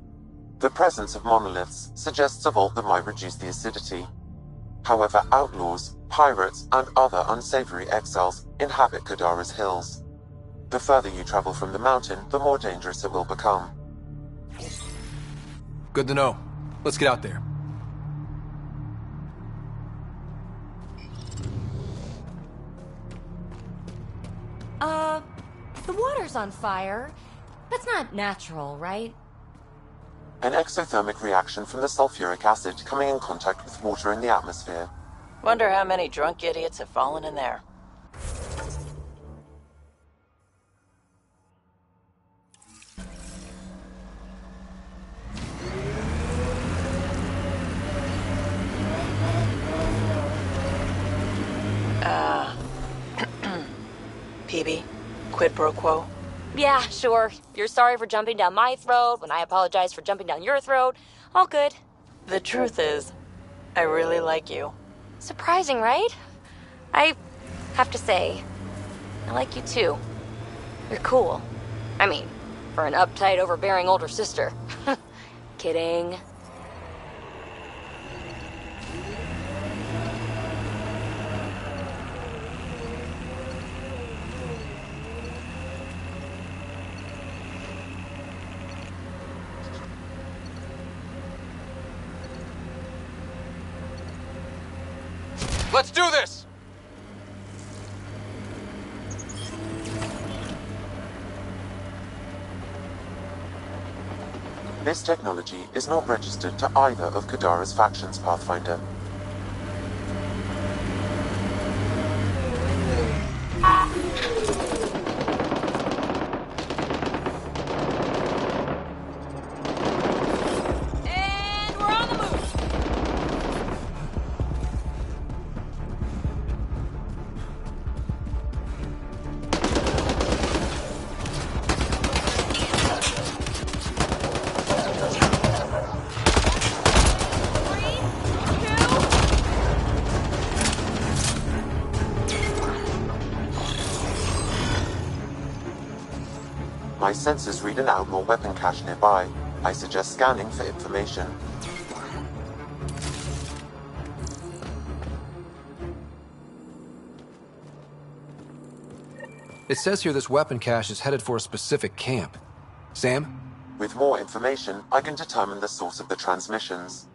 The presence of monoliths suggests a vault that might reduce the acidity. However, outlaws, pirates, and other unsavory exiles inhabit Kadara's hills. The further you travel from the mountain, the more dangerous it will become. Good to know. Let's get out there. The water's on fire. That's not natural, right? An exothermic reaction from the sulfuric acid coming in contact with water in the atmosphere. Wonder how many drunk idiots have fallen in there. PB, quid pro quo. Yeah, sure. You're sorry for jumping down my throat when I apologize for jumping down your throat. All good. The truth is, I really like you. Surprising, right? I have to say, I like you too. You're cool. I mean, for an uptight, overbearing older sister. Kidding. Let's do this! This technology is not registered to either of Kadara's factions, Pathfinder. My sensors read an outlaw weapon cache nearby. I suggest scanning for information. It says here this weapon cache is headed for a specific camp. Sam? With more information, I can determine the source of the transmissions.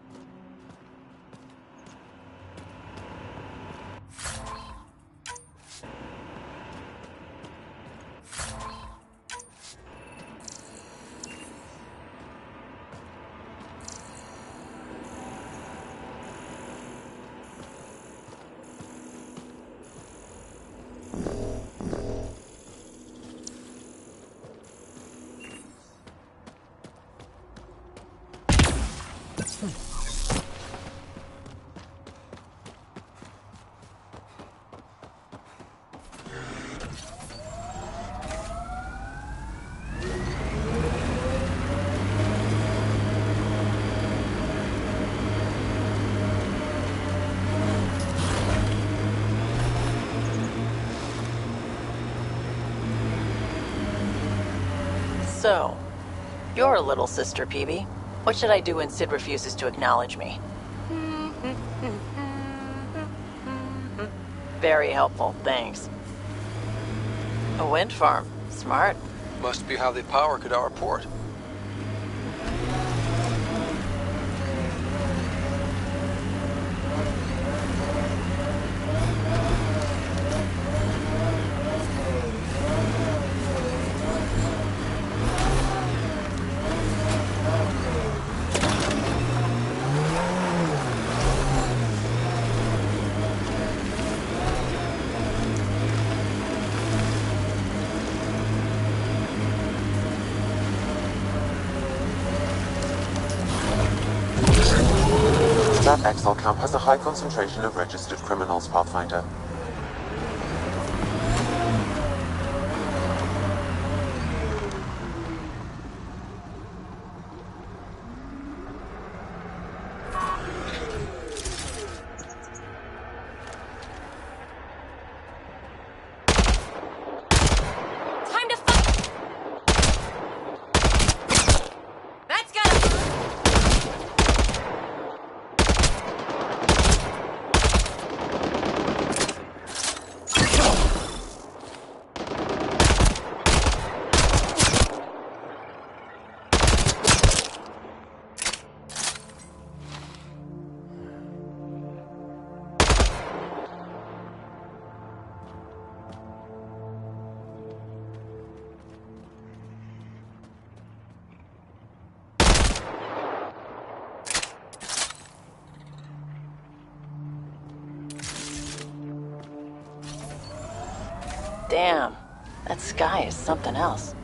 So, you're a little sister, Peavy. What should I do when Sid refuses to acknowledge me? Very helpful, thanks. A wind farm. Smart. Must be how they power Kadara Port. That Exile camp has a high concentration of registered criminals, Pathfinder. Time to fight! That's got Damn, that sky is something else.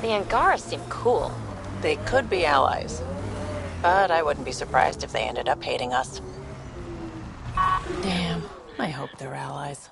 The Angara seem cool. They could be allies, but I wouldn't be surprised if they ended up hating us. Damn, I hope they're allies.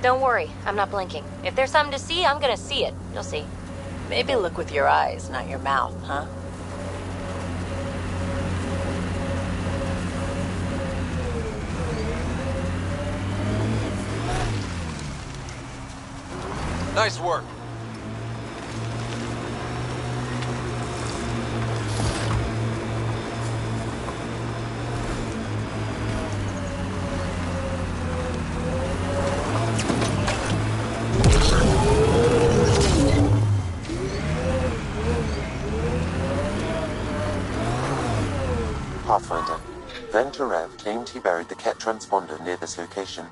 Don't worry, I'm not blinking. If there's something to see, I'm gonna see it. You'll see. Maybe look with your eyes, not your mouth, huh? Nice work. Pathfinder. Venturev claimed he buried the Ket transponder near this location.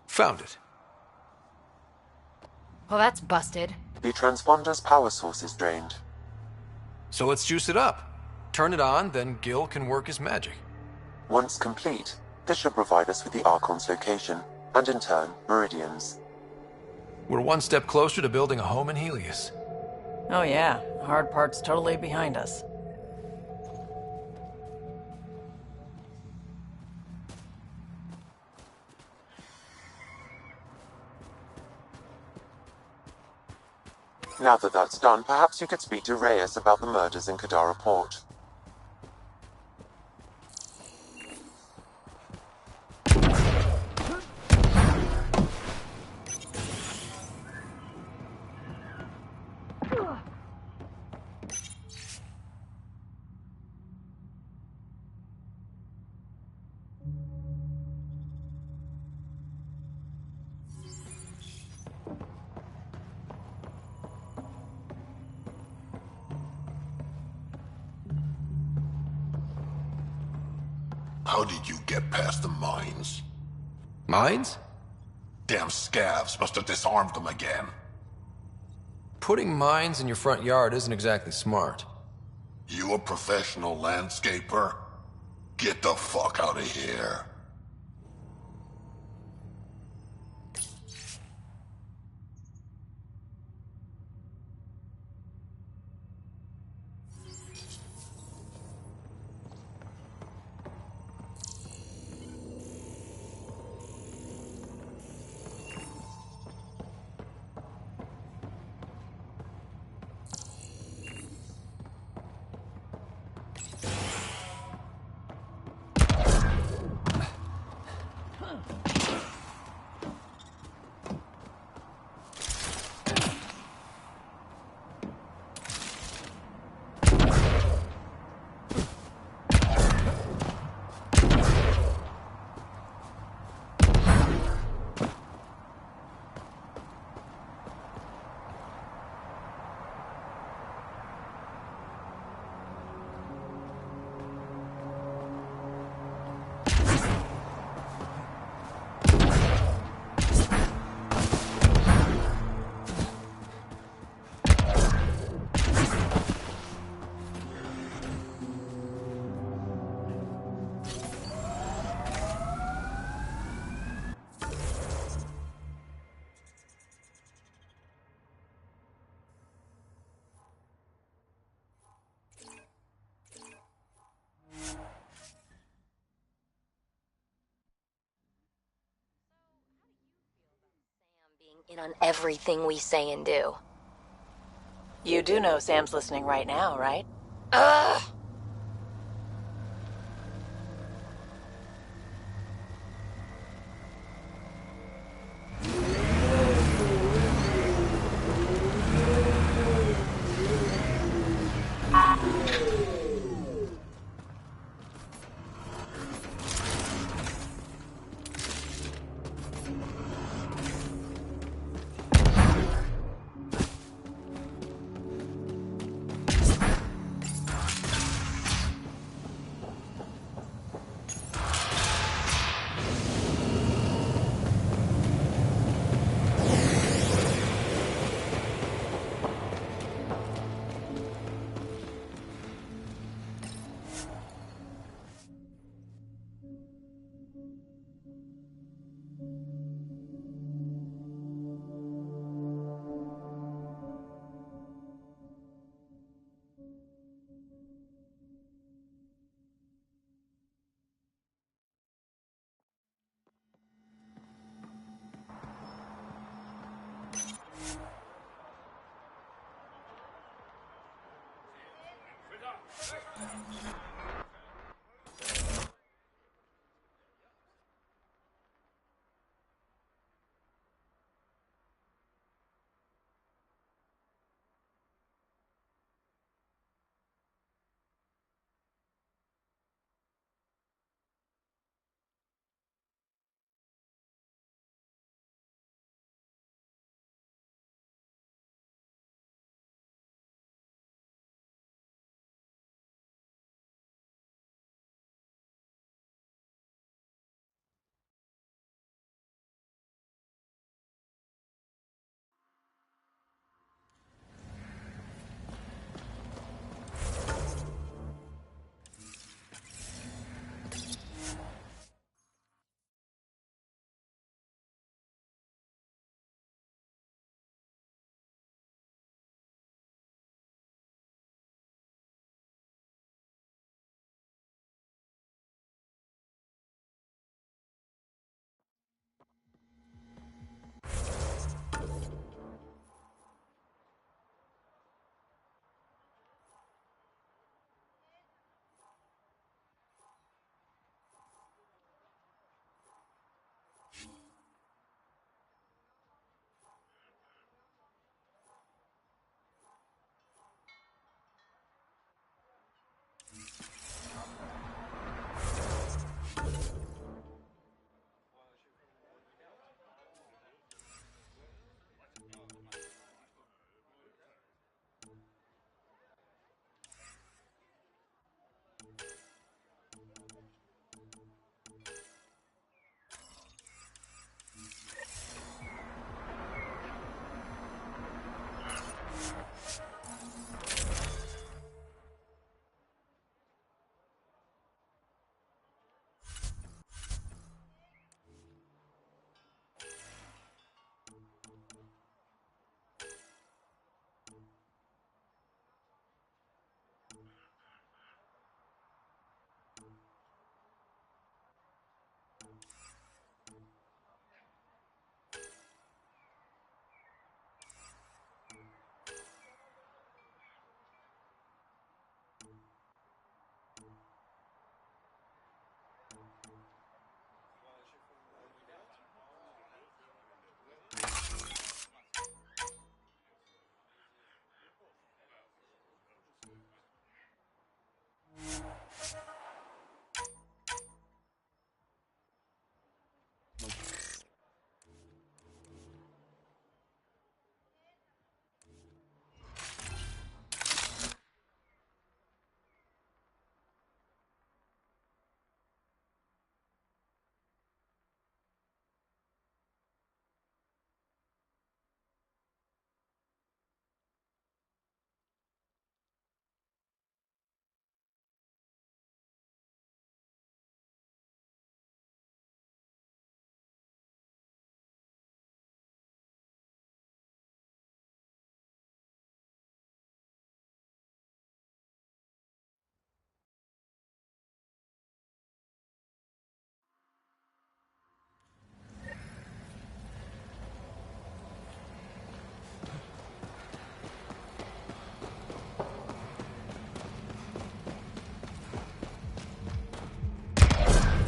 Found it. Well, that's busted. The transponder's power source is drained. So let's juice it up. Turn it on, then Gil can work his magic. Once complete, this should provide us with the Archon's location, and in turn, Meridian's. We're one step closer to building a home in Helios. Oh yeah, the hard part's totally behind us. Now that that's done, perhaps you could speak to Reyes about the murders in Kadara Port. How did you get past the mines? Mines? Damn scavs must have disarmed them again. Putting mines in your front yard isn't exactly smart. You a professional landscaper? Get the fuck out of here. In on everything we say and do. You do know Sam's listening right now, right? Ugh!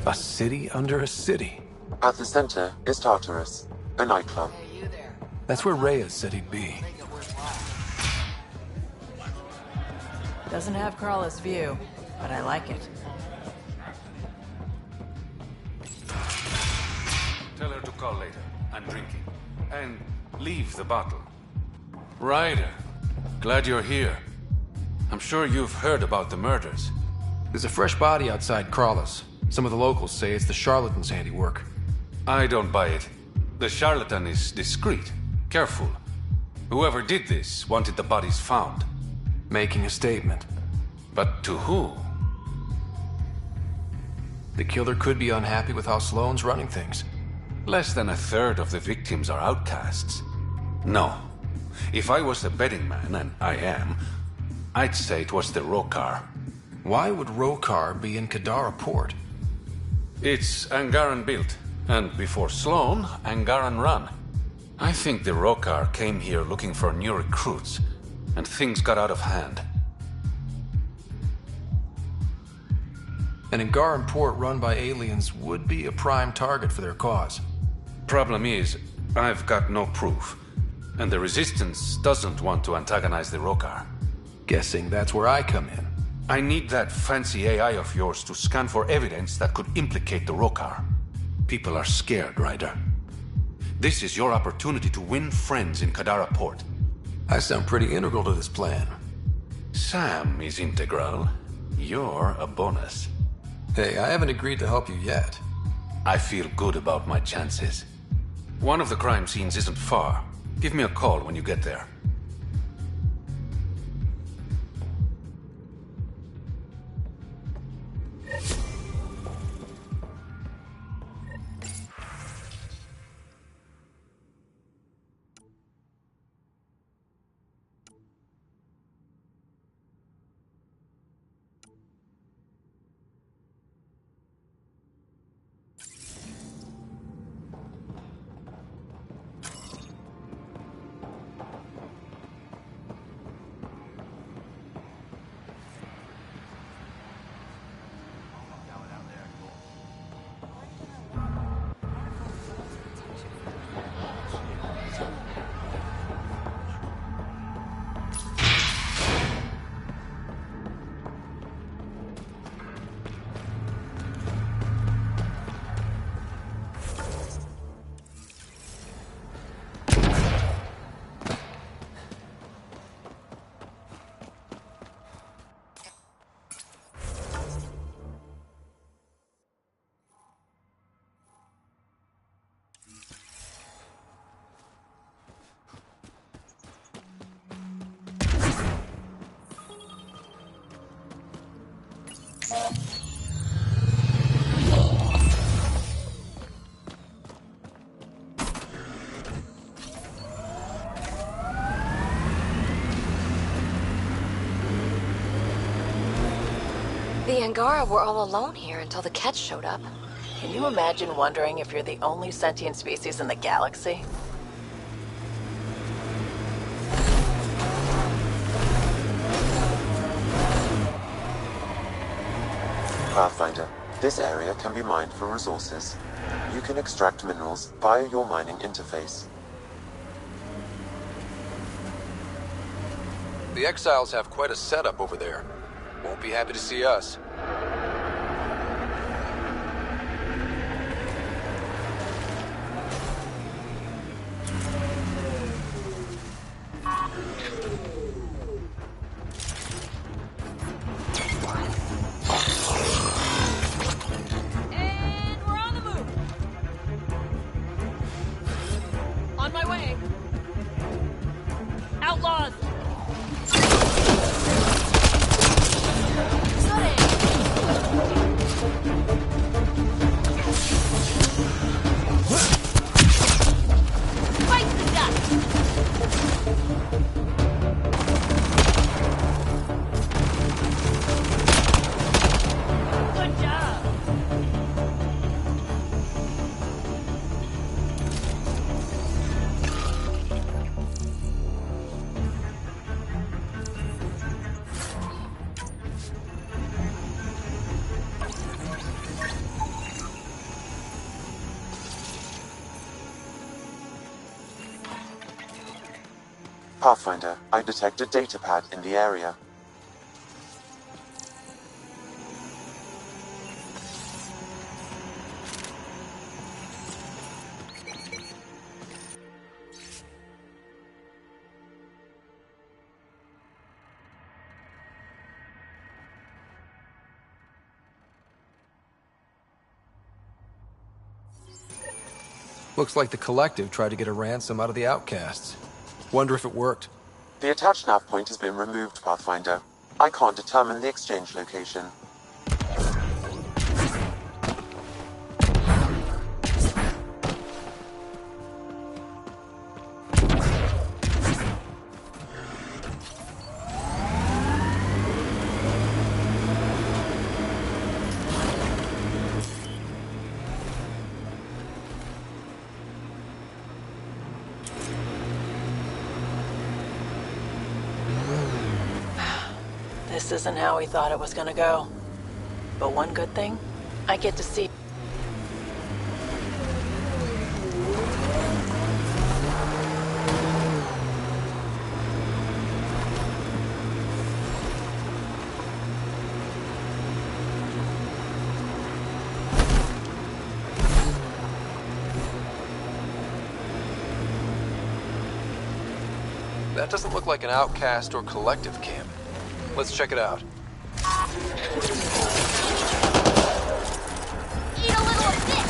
A city under a city. At the center is Tartarus, a nightclub. That's where Reyes said he'd be. Doesn't have Carla's view, but I like it. Tell her to call later. I'm drinking. And leave the bottle. Ryder, glad you're here. I'm sure you've heard about the murders. There's a fresh body outside Crawless. Some of the locals say it's the charlatan's handiwork. I don't buy it. The charlatan is discreet, careful. Whoever did this wanted the bodies found. Making a statement. But to who? The killer could be unhappy with how Sloane's running things. Less than a third of the victims are outcasts. No. If I was a betting man, and I am, I'd say it was the Rokar. Why would Rokar be in Kadara port? It's Angaran built, and before Sloane, Angaran run. I think the Rokar came here looking for new recruits, and things got out of hand. An Angaran port run by aliens would be a prime target for their cause. Problem is, I've got no proof, and the Resistance doesn't want to antagonize the Rokar. Guessing that's where I come in. I need that fancy AI of yours to scan for evidence that could implicate the Rokar. People are scared, Ryder. This is your opportunity to win friends in Kadara port. I sound pretty integral to this plan. Sam is integral. You're a bonus. Hey, I haven't agreed to help you yet. I feel good about my chances. One of the crime scenes isn't far. Give me a call when you get there. The Angara were all alone here until the Kett showed up. Can you imagine wondering if you're the only sentient species in the galaxy? Pathfinder, this area can be mined for resources. You can extract minerals via your mining interface. The Exiles have quite a setup over there. Won't be happy to see us. And we're on the move. On my way. Outlaws. Sudden. Pathfinder, I detect a datapad in the area. Looks like the Collective tried to get a ransom out of the outcasts. Wonder if it worked. The attached nav point has been removed, Pathfinder. I can't determine the exchange location. This isn't how we thought it was gonna go. But one good thing, I get to see... That doesn't look like an outcast or Collective camp. Let's check it out. Eat a little of this!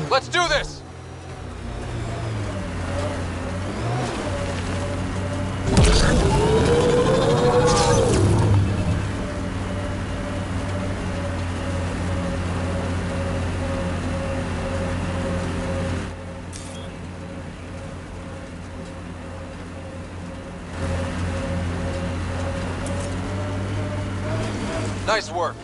Let's do this! Nice work.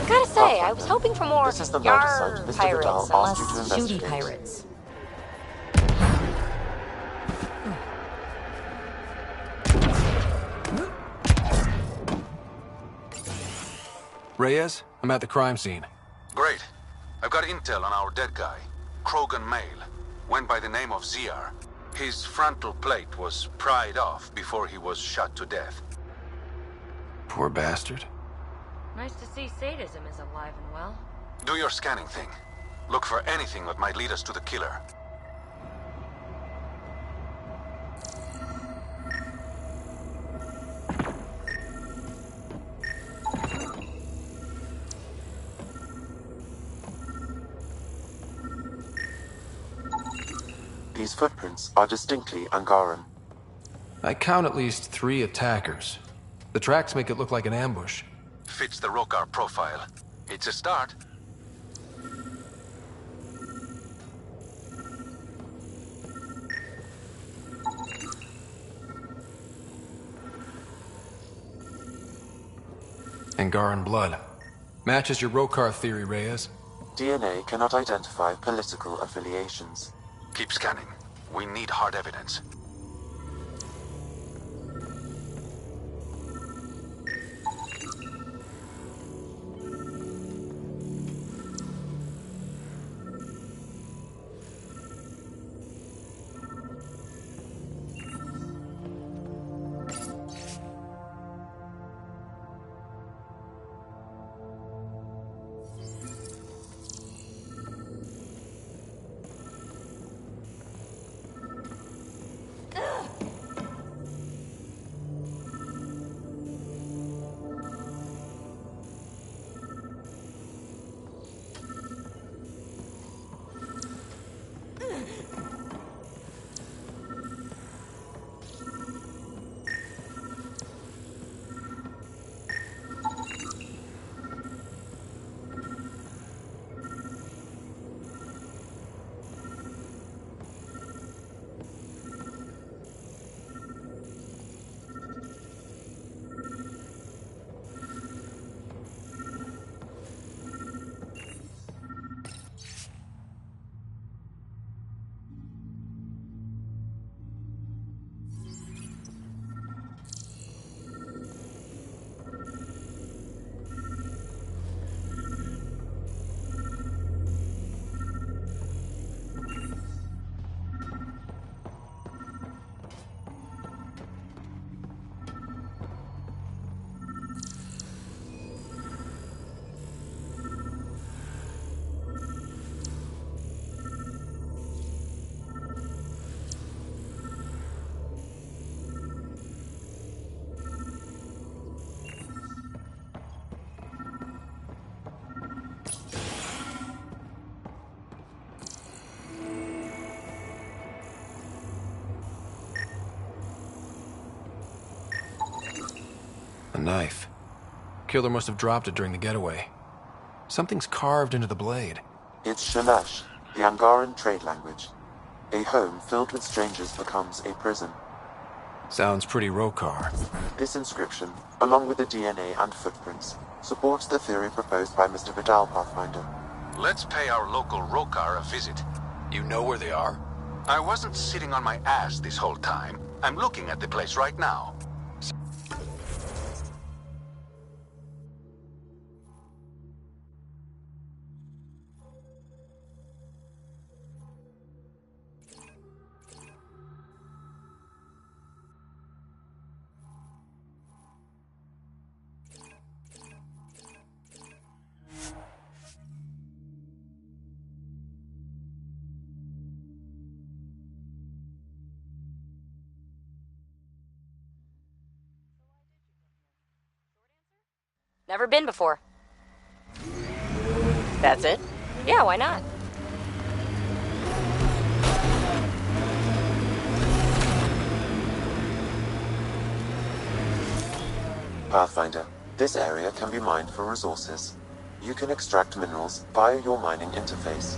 Gotta say, I was hoping for more This is the murder site Mr. Vidal pirates, asked you to unless investigate. Shooty pirates. Reyes, I'm at the crime scene. Great. I've got intel on our dead guy, Krogan Male. Went by the name of Ziar. His frontal plate was pried off before he was shot to death. Poor bastard. Nice to see sadism is alive and well. Do your scanning thing. Look for anything that might lead us to the killer. These footprints are distinctly Angaran. I count at least 3 attackers. The tracks make it look like an ambush. Fits the Rokar profile. It's a start. Angaran blood. Matches your Rokar theory, Reyes. DNA cannot identify political affiliations. Keep scanning. We need hard evidence. A knife. Killer must have dropped it during the getaway. Something's carved into the blade. It's Shalash, the Angaran trade language. A home filled with strangers becomes a prison. Sounds pretty Rokar. This inscription, along with the DNA and footprints, supports the theory proposed by Mr. Vidal, Pathfinder. Let's pay our local Rokar a visit. You know where they are? I wasn't sitting on my ass this whole time. I'm looking at the place right now. Never been before. That's it? Yeah, why not? Pathfinder, this area can be mined for resources. You can extract minerals via your mining interface.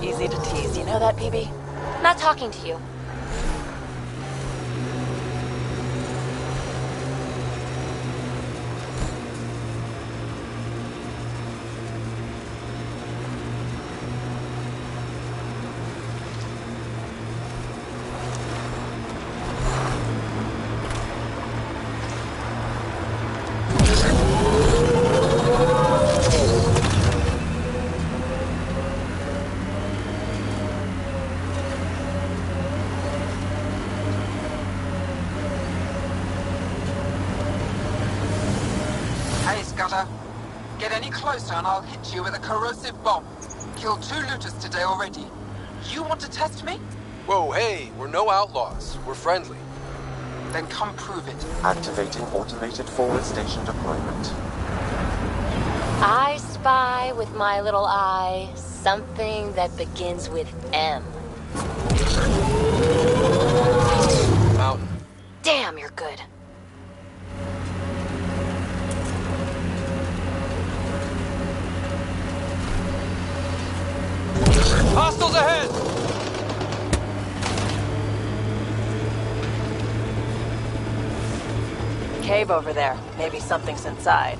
Easy to tease, you know that, PB? Not talking to you. Get any closer and I'll hit you with a corrosive bomb. Killed 2 looters today already. You want to test me? Whoa, hey, we're no outlaws. We're friendly. Then come prove it. Activating automated forward station deployment. I spy with my little eye something that begins with M. Mountain. Damn, you're good. Hostiles ahead! Cave over there. Maybe something's inside.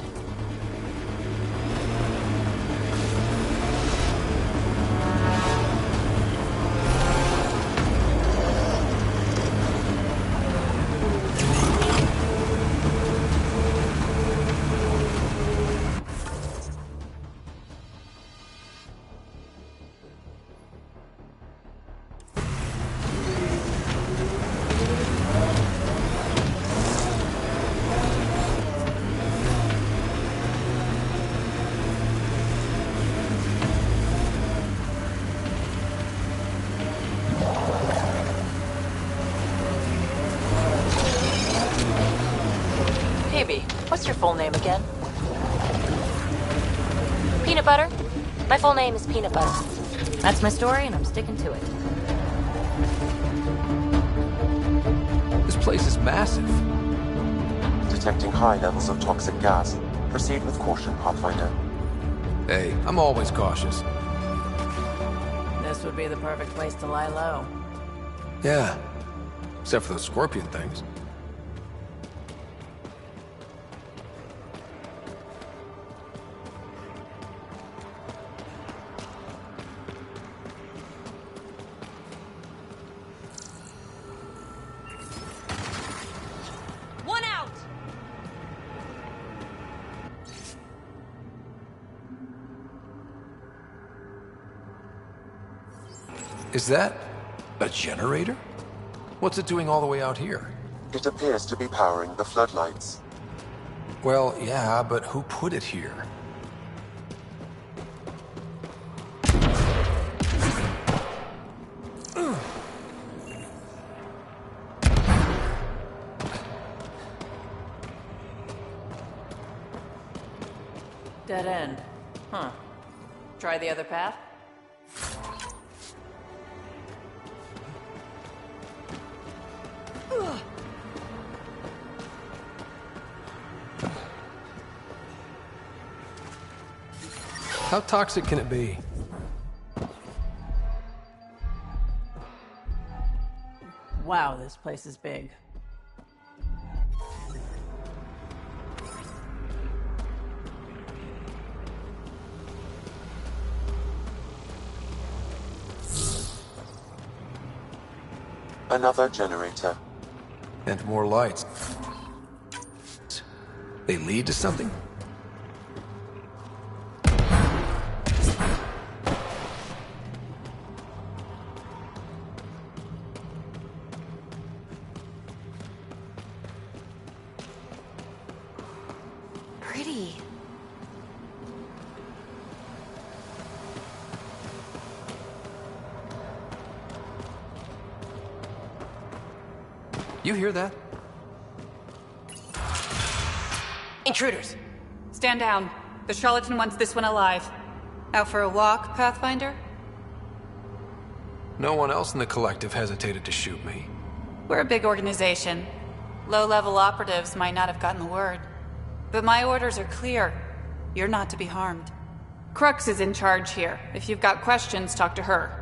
full name again? Peanut butter. My full name is Peanut Butter. That's my story, and I'm sticking to it. This place is massive. Detecting high levels of toxic gas. Proceed with caution, Pathfinder. Hey, I'm always cautious. This would be the perfect place to lie low. Yeah. Except for those scorpion things. One out! Is that a generator? What's it doing all the way out here? It appears to be powering the floodlights. Well, yeah, but who put it here? Dead end. Huh. Try the other path? How toxic can it be? Wow, this place is big. Another generator. And more lights. They lead to something? Pretty. You hear that? Intruders. Stand down. The charlatan wants this one alive. Out for a walk, Pathfinder? No one else in the collective hesitated to shoot me. We're a big organization. Low-level operatives might not have gotten the word. But my orders are clear. You're not to be harmed. Crux is in charge here. If you've got questions, talk to her.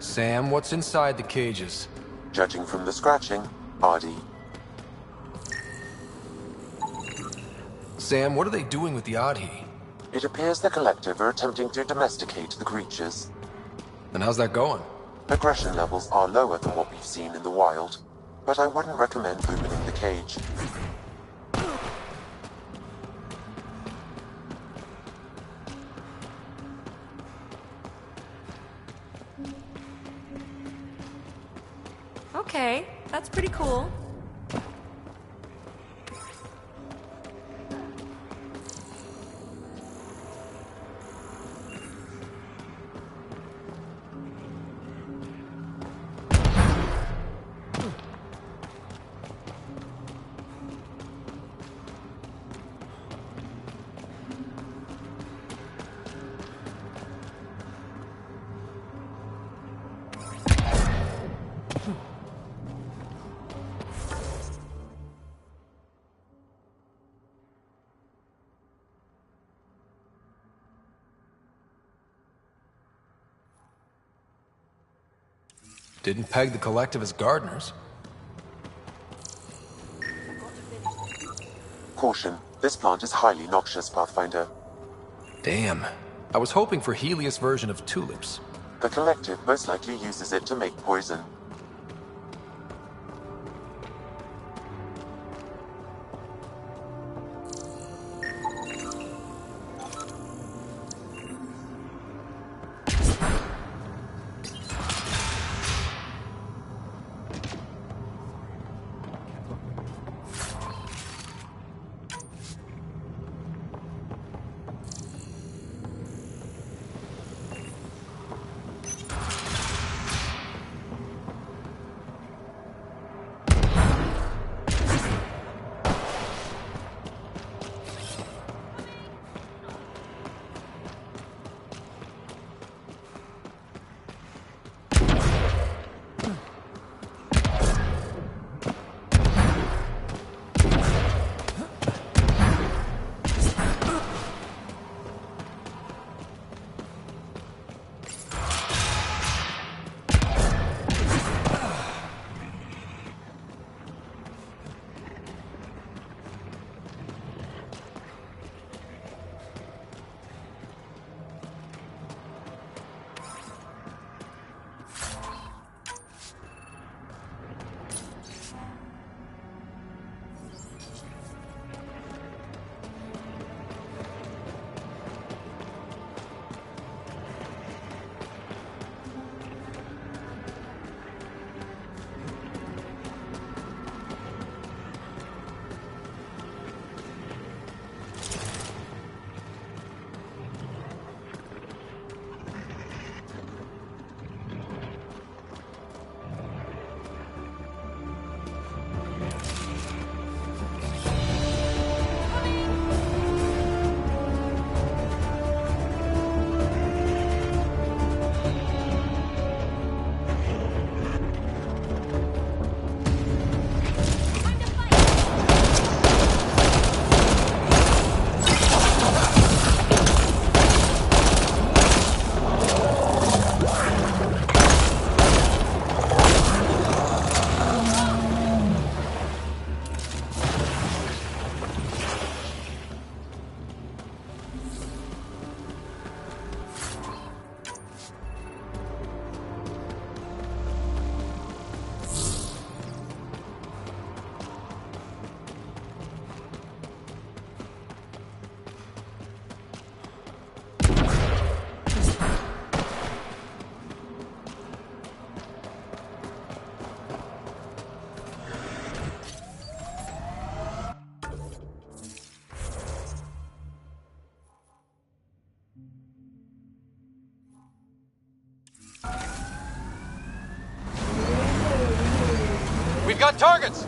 Sam, what's inside the cages? Judging from the scratching, Ardy. Sam, what are they doing with the Adhi? It appears the collective are attempting to domesticate the creatures. And how's that going? Aggression levels are lower than what we've seen in the wild, but I wouldn't recommend opening the cage. Okay, that's pretty cool. Didn't peg the collective as gardeners. Caution, this plant is highly noxious, Pathfinder. Damn. I was hoping for Helios' version of tulips. The collective most likely uses it to make poison. got targets!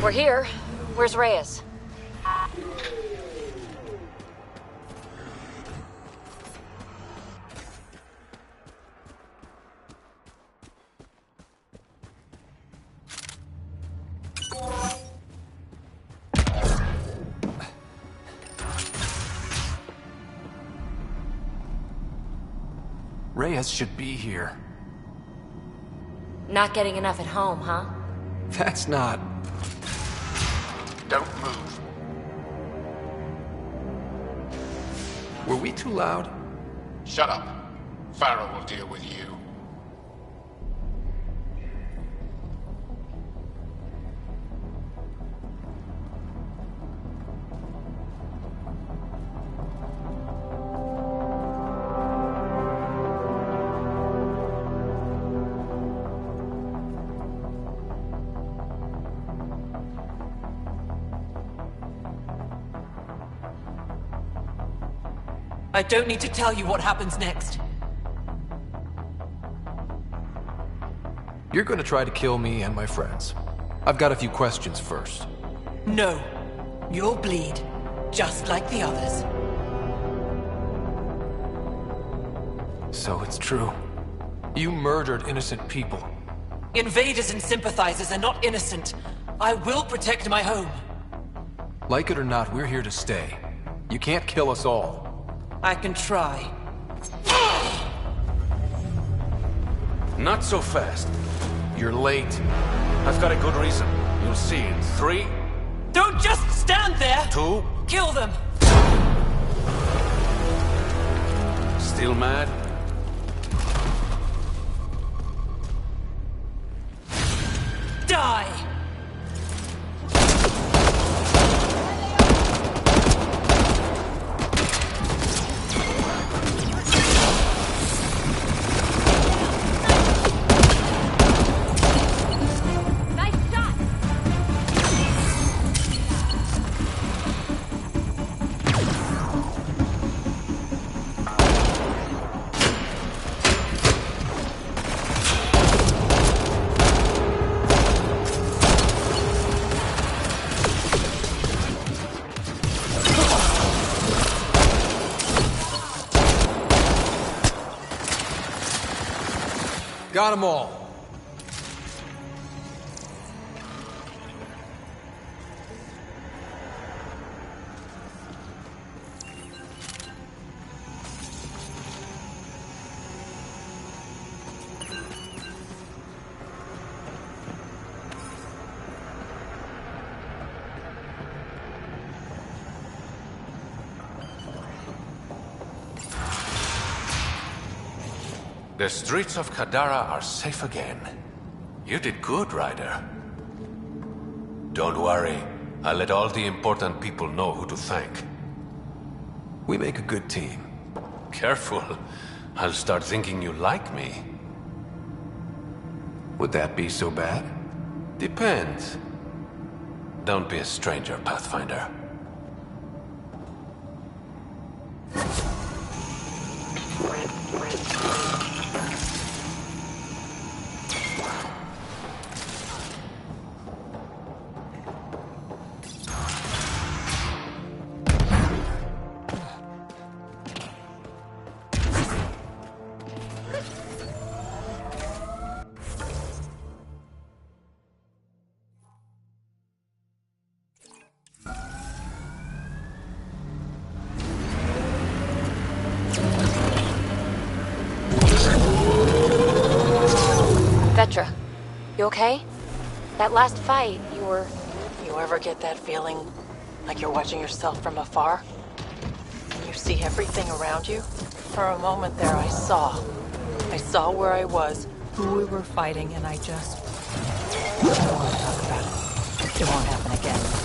We're here. Where's Reyes? Reyes should be here. Not getting enough at home, huh? That's not... Don't move. Were we too loud? Shut up. Farrell will deal with you. I don't need to tell you what happens next. You're gonna try to kill me and my friends. I've got a few questions first. No. You'll bleed, just like the others. So it's true. You murdered innocent people. Invaders and sympathizers are not innocent. I will protect my home. Like it or not, we're here to stay. You can't kill us all. I can try. Not so fast. You're late. I've got a good reason. You'll see in 3... Don't just stand there! 2... Kill them! Still mad? Die! Got them all. The streets of Kadara are safe again. You did good, Ryder. Don't worry. I'll let all the important people know who to thank. We make a good team. Careful. I'll start thinking you like me. Would that be so bad? Depends. Don't be a stranger, Pathfinder. Petra, you okay? That last fight, you were... You ever get that feeling like you're watching yourself from afar? And you see everything around you? For a moment there, I saw. I saw where I was, who we were fighting, and I just... I don't want to talk about it. It won't happen again.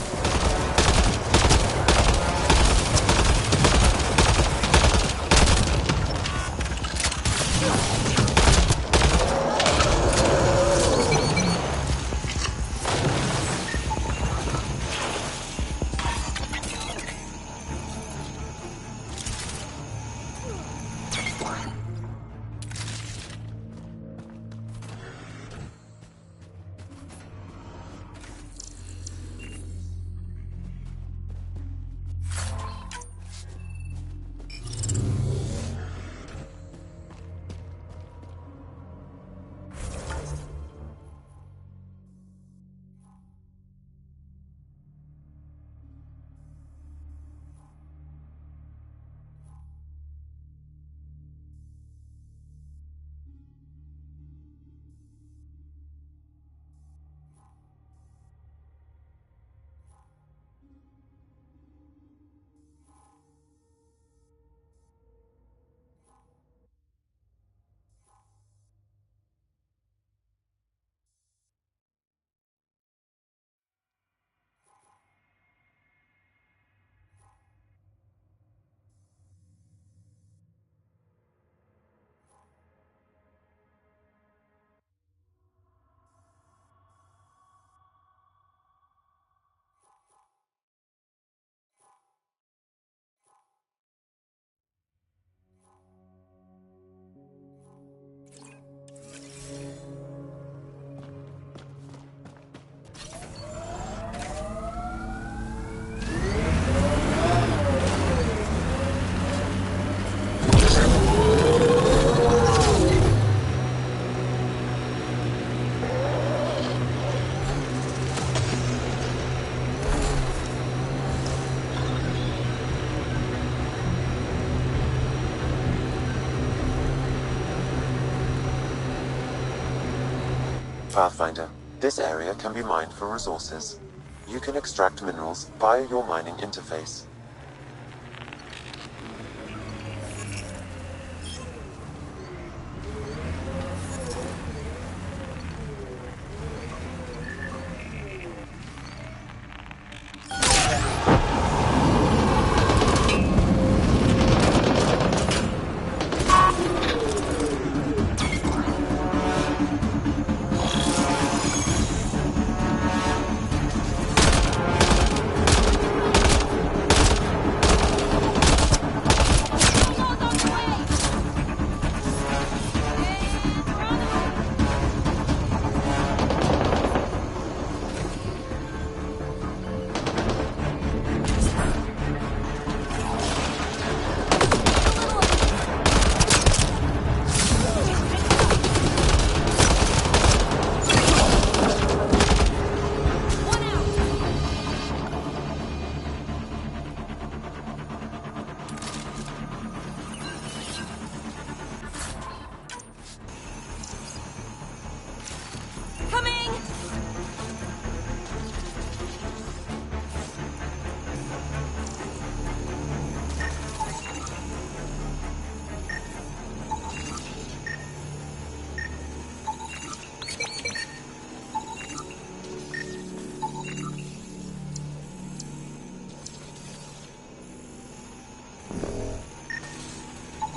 Pathfinder, this area can be mined for resources. You can extract minerals via your mining interface.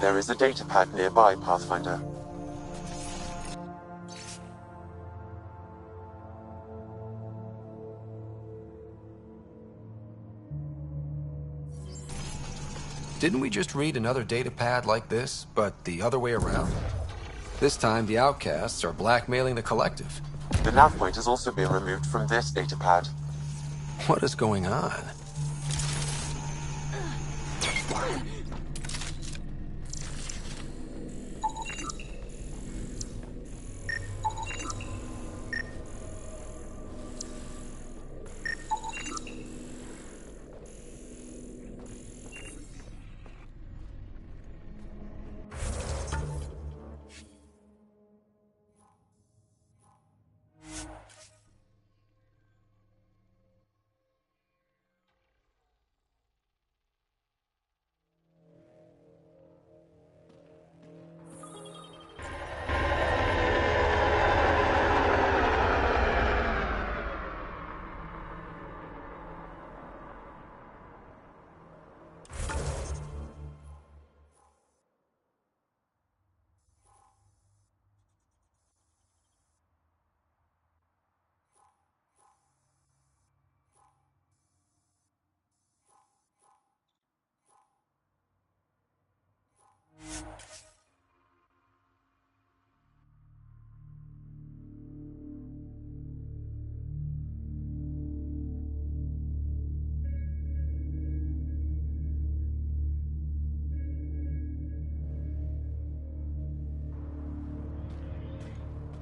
There is a data pad nearby, Pathfinder. Didn't we just read another data pad like this, but the other way around? This time, the outcasts are blackmailing the collective. The nav point has also been removed from this data pad. What is going on?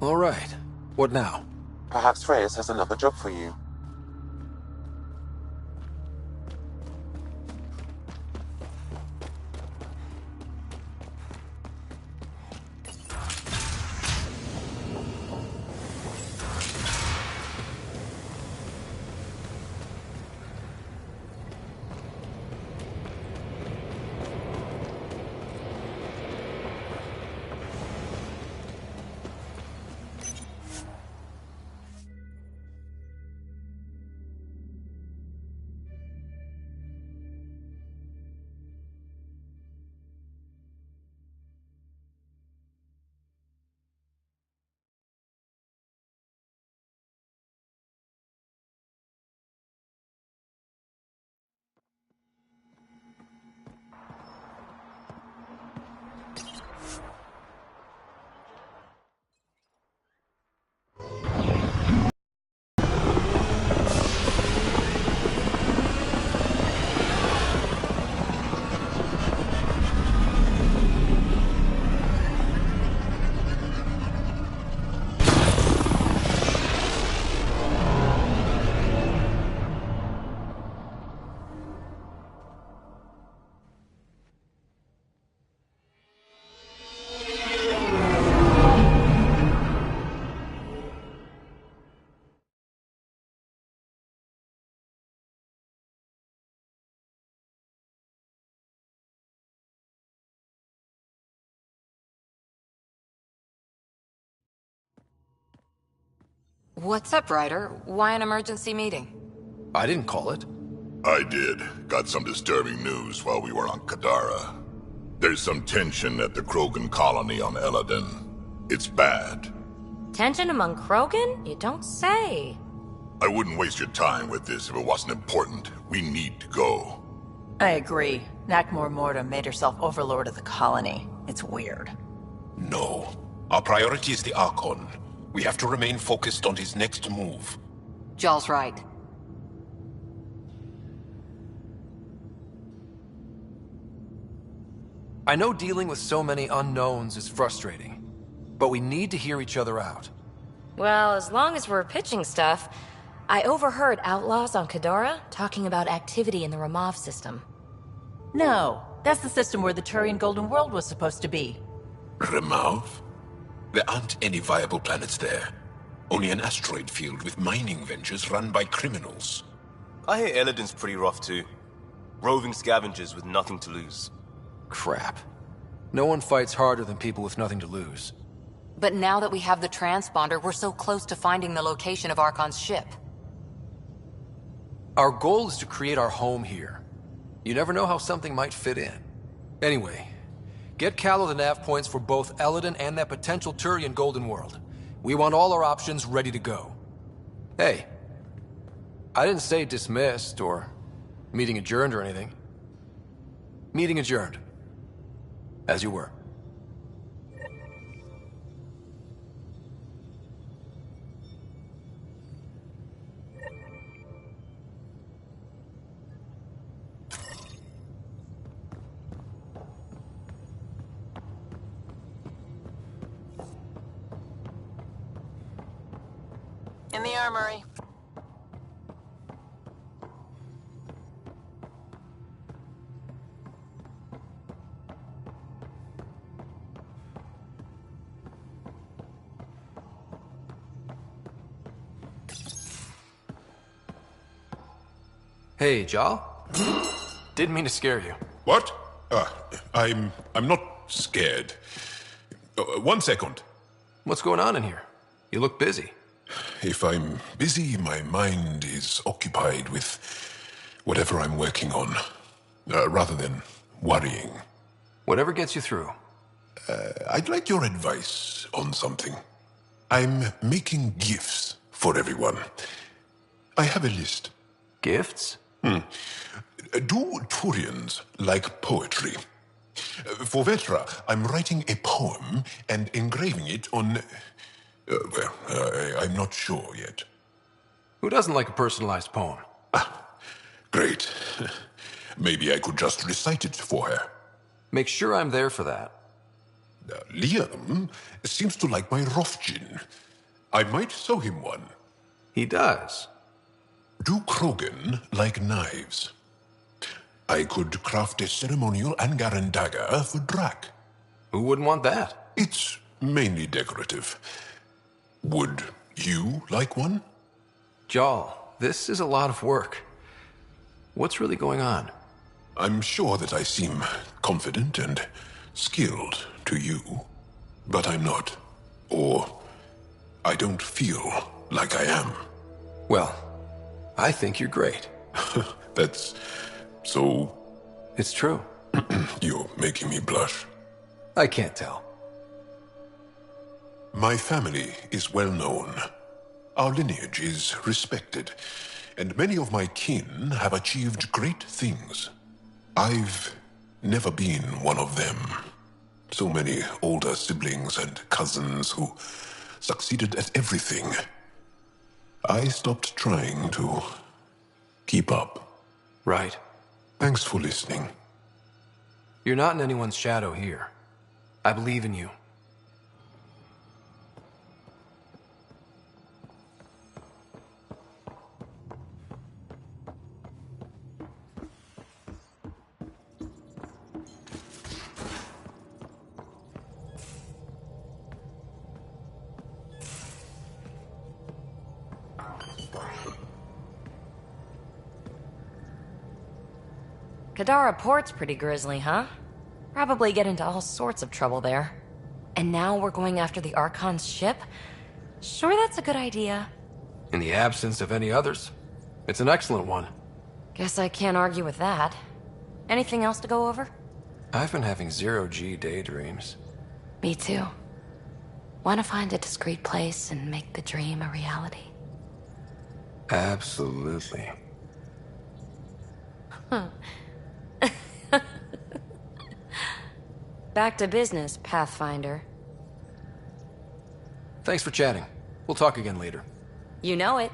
All right. What now? Perhaps Reyes has another job for you. What's up, Ryder? Why an emergency meeting? I didn't call it. I did. Got some disturbing news while we were on Kadara. There's some tension at the Krogan colony on Eladin. It's bad. Tension among Krogan? You don't say. I wouldn't waste your time with this if it wasn't important. We need to go. I agree. Nakmor Morta made herself overlord of the colony. It's weird. No. Our priority is the Archon. We have to remain focused on his next move. Jall's right. I know dealing with so many unknowns is frustrating, but we need to hear each other out. Well, as long as we're pitching stuff, I overheard outlaws on Kadara talking about activity in the Ramov system. No, that's the system where the Turian Golden World was supposed to be. Ramov? There aren't any viable planets there. Only an asteroid field with mining ventures run by criminals. I hear Eladin's pretty rough too. Roving scavengers with nothing to lose. Crap. No one fights harder than people with nothing to lose. But now that we have the transponder, we're so close to finding the location of Archon's ship. Our goal is to create our home here. You never know how something might fit in. Anyway, get Callow the nav points for both Eladin and that potential Turian Golden World. We want all our options ready to go. Hey, I didn't say dismissed or meeting adjourned or anything. Meeting adjourned. As you were. In the armory. Hey, Jal. Didn't mean to scare you. What? I'm not scared. 1 second. What's going on in here? You look busy. If I'm busy, my mind is occupied with whatever I'm working on, rather than worrying. Whatever gets you through. I'd like your advice on something. I'm making gifts for everyone. I have a list. Gifts? Do Turians like poetry? For Vetra, I'm writing a poem and engraving it on... I'm not sure yet. Who doesn't like a personalized poem? Great. Maybe I could just recite it for her. Make sure I'm there for that. Liam seems to like my Rofgin. I might sew him one. He does. Do Krogan like knives? I could craft a ceremonial Angaran dagger for Drac. Who wouldn't want that? It's mainly decorative. Would you like one? Jarl, this is a lot of work. What's really going on? I'm sure that I seem confident and skilled to you, but I'm not. Or I don't feel like I am. Well, I think you're great. That's so... It's true. You're making me blush. I can't tell. My family is well known. Our lineage is respected, and many of my kin have achieved great things. I've never been one of them. So many older siblings and cousins who succeeded at everything. I stopped trying to keep up. Right. Thanks for listening. You're not in anyone's shadow here. I believe in you. Kadara Port's pretty grisly, huh? Probably get into all sorts of trouble there. And now we're going after the Archon's ship? Sure that's a good idea. In the absence of any others, it's an excellent one. Guess I can't argue with that. Anything else to go over? I've been having zero-G daydreams. Me too. Want to find a discreet place and make the dream a reality. Absolutely. Back to business, Pathfinder. Thanks for chatting. We'll talk again later. You know it.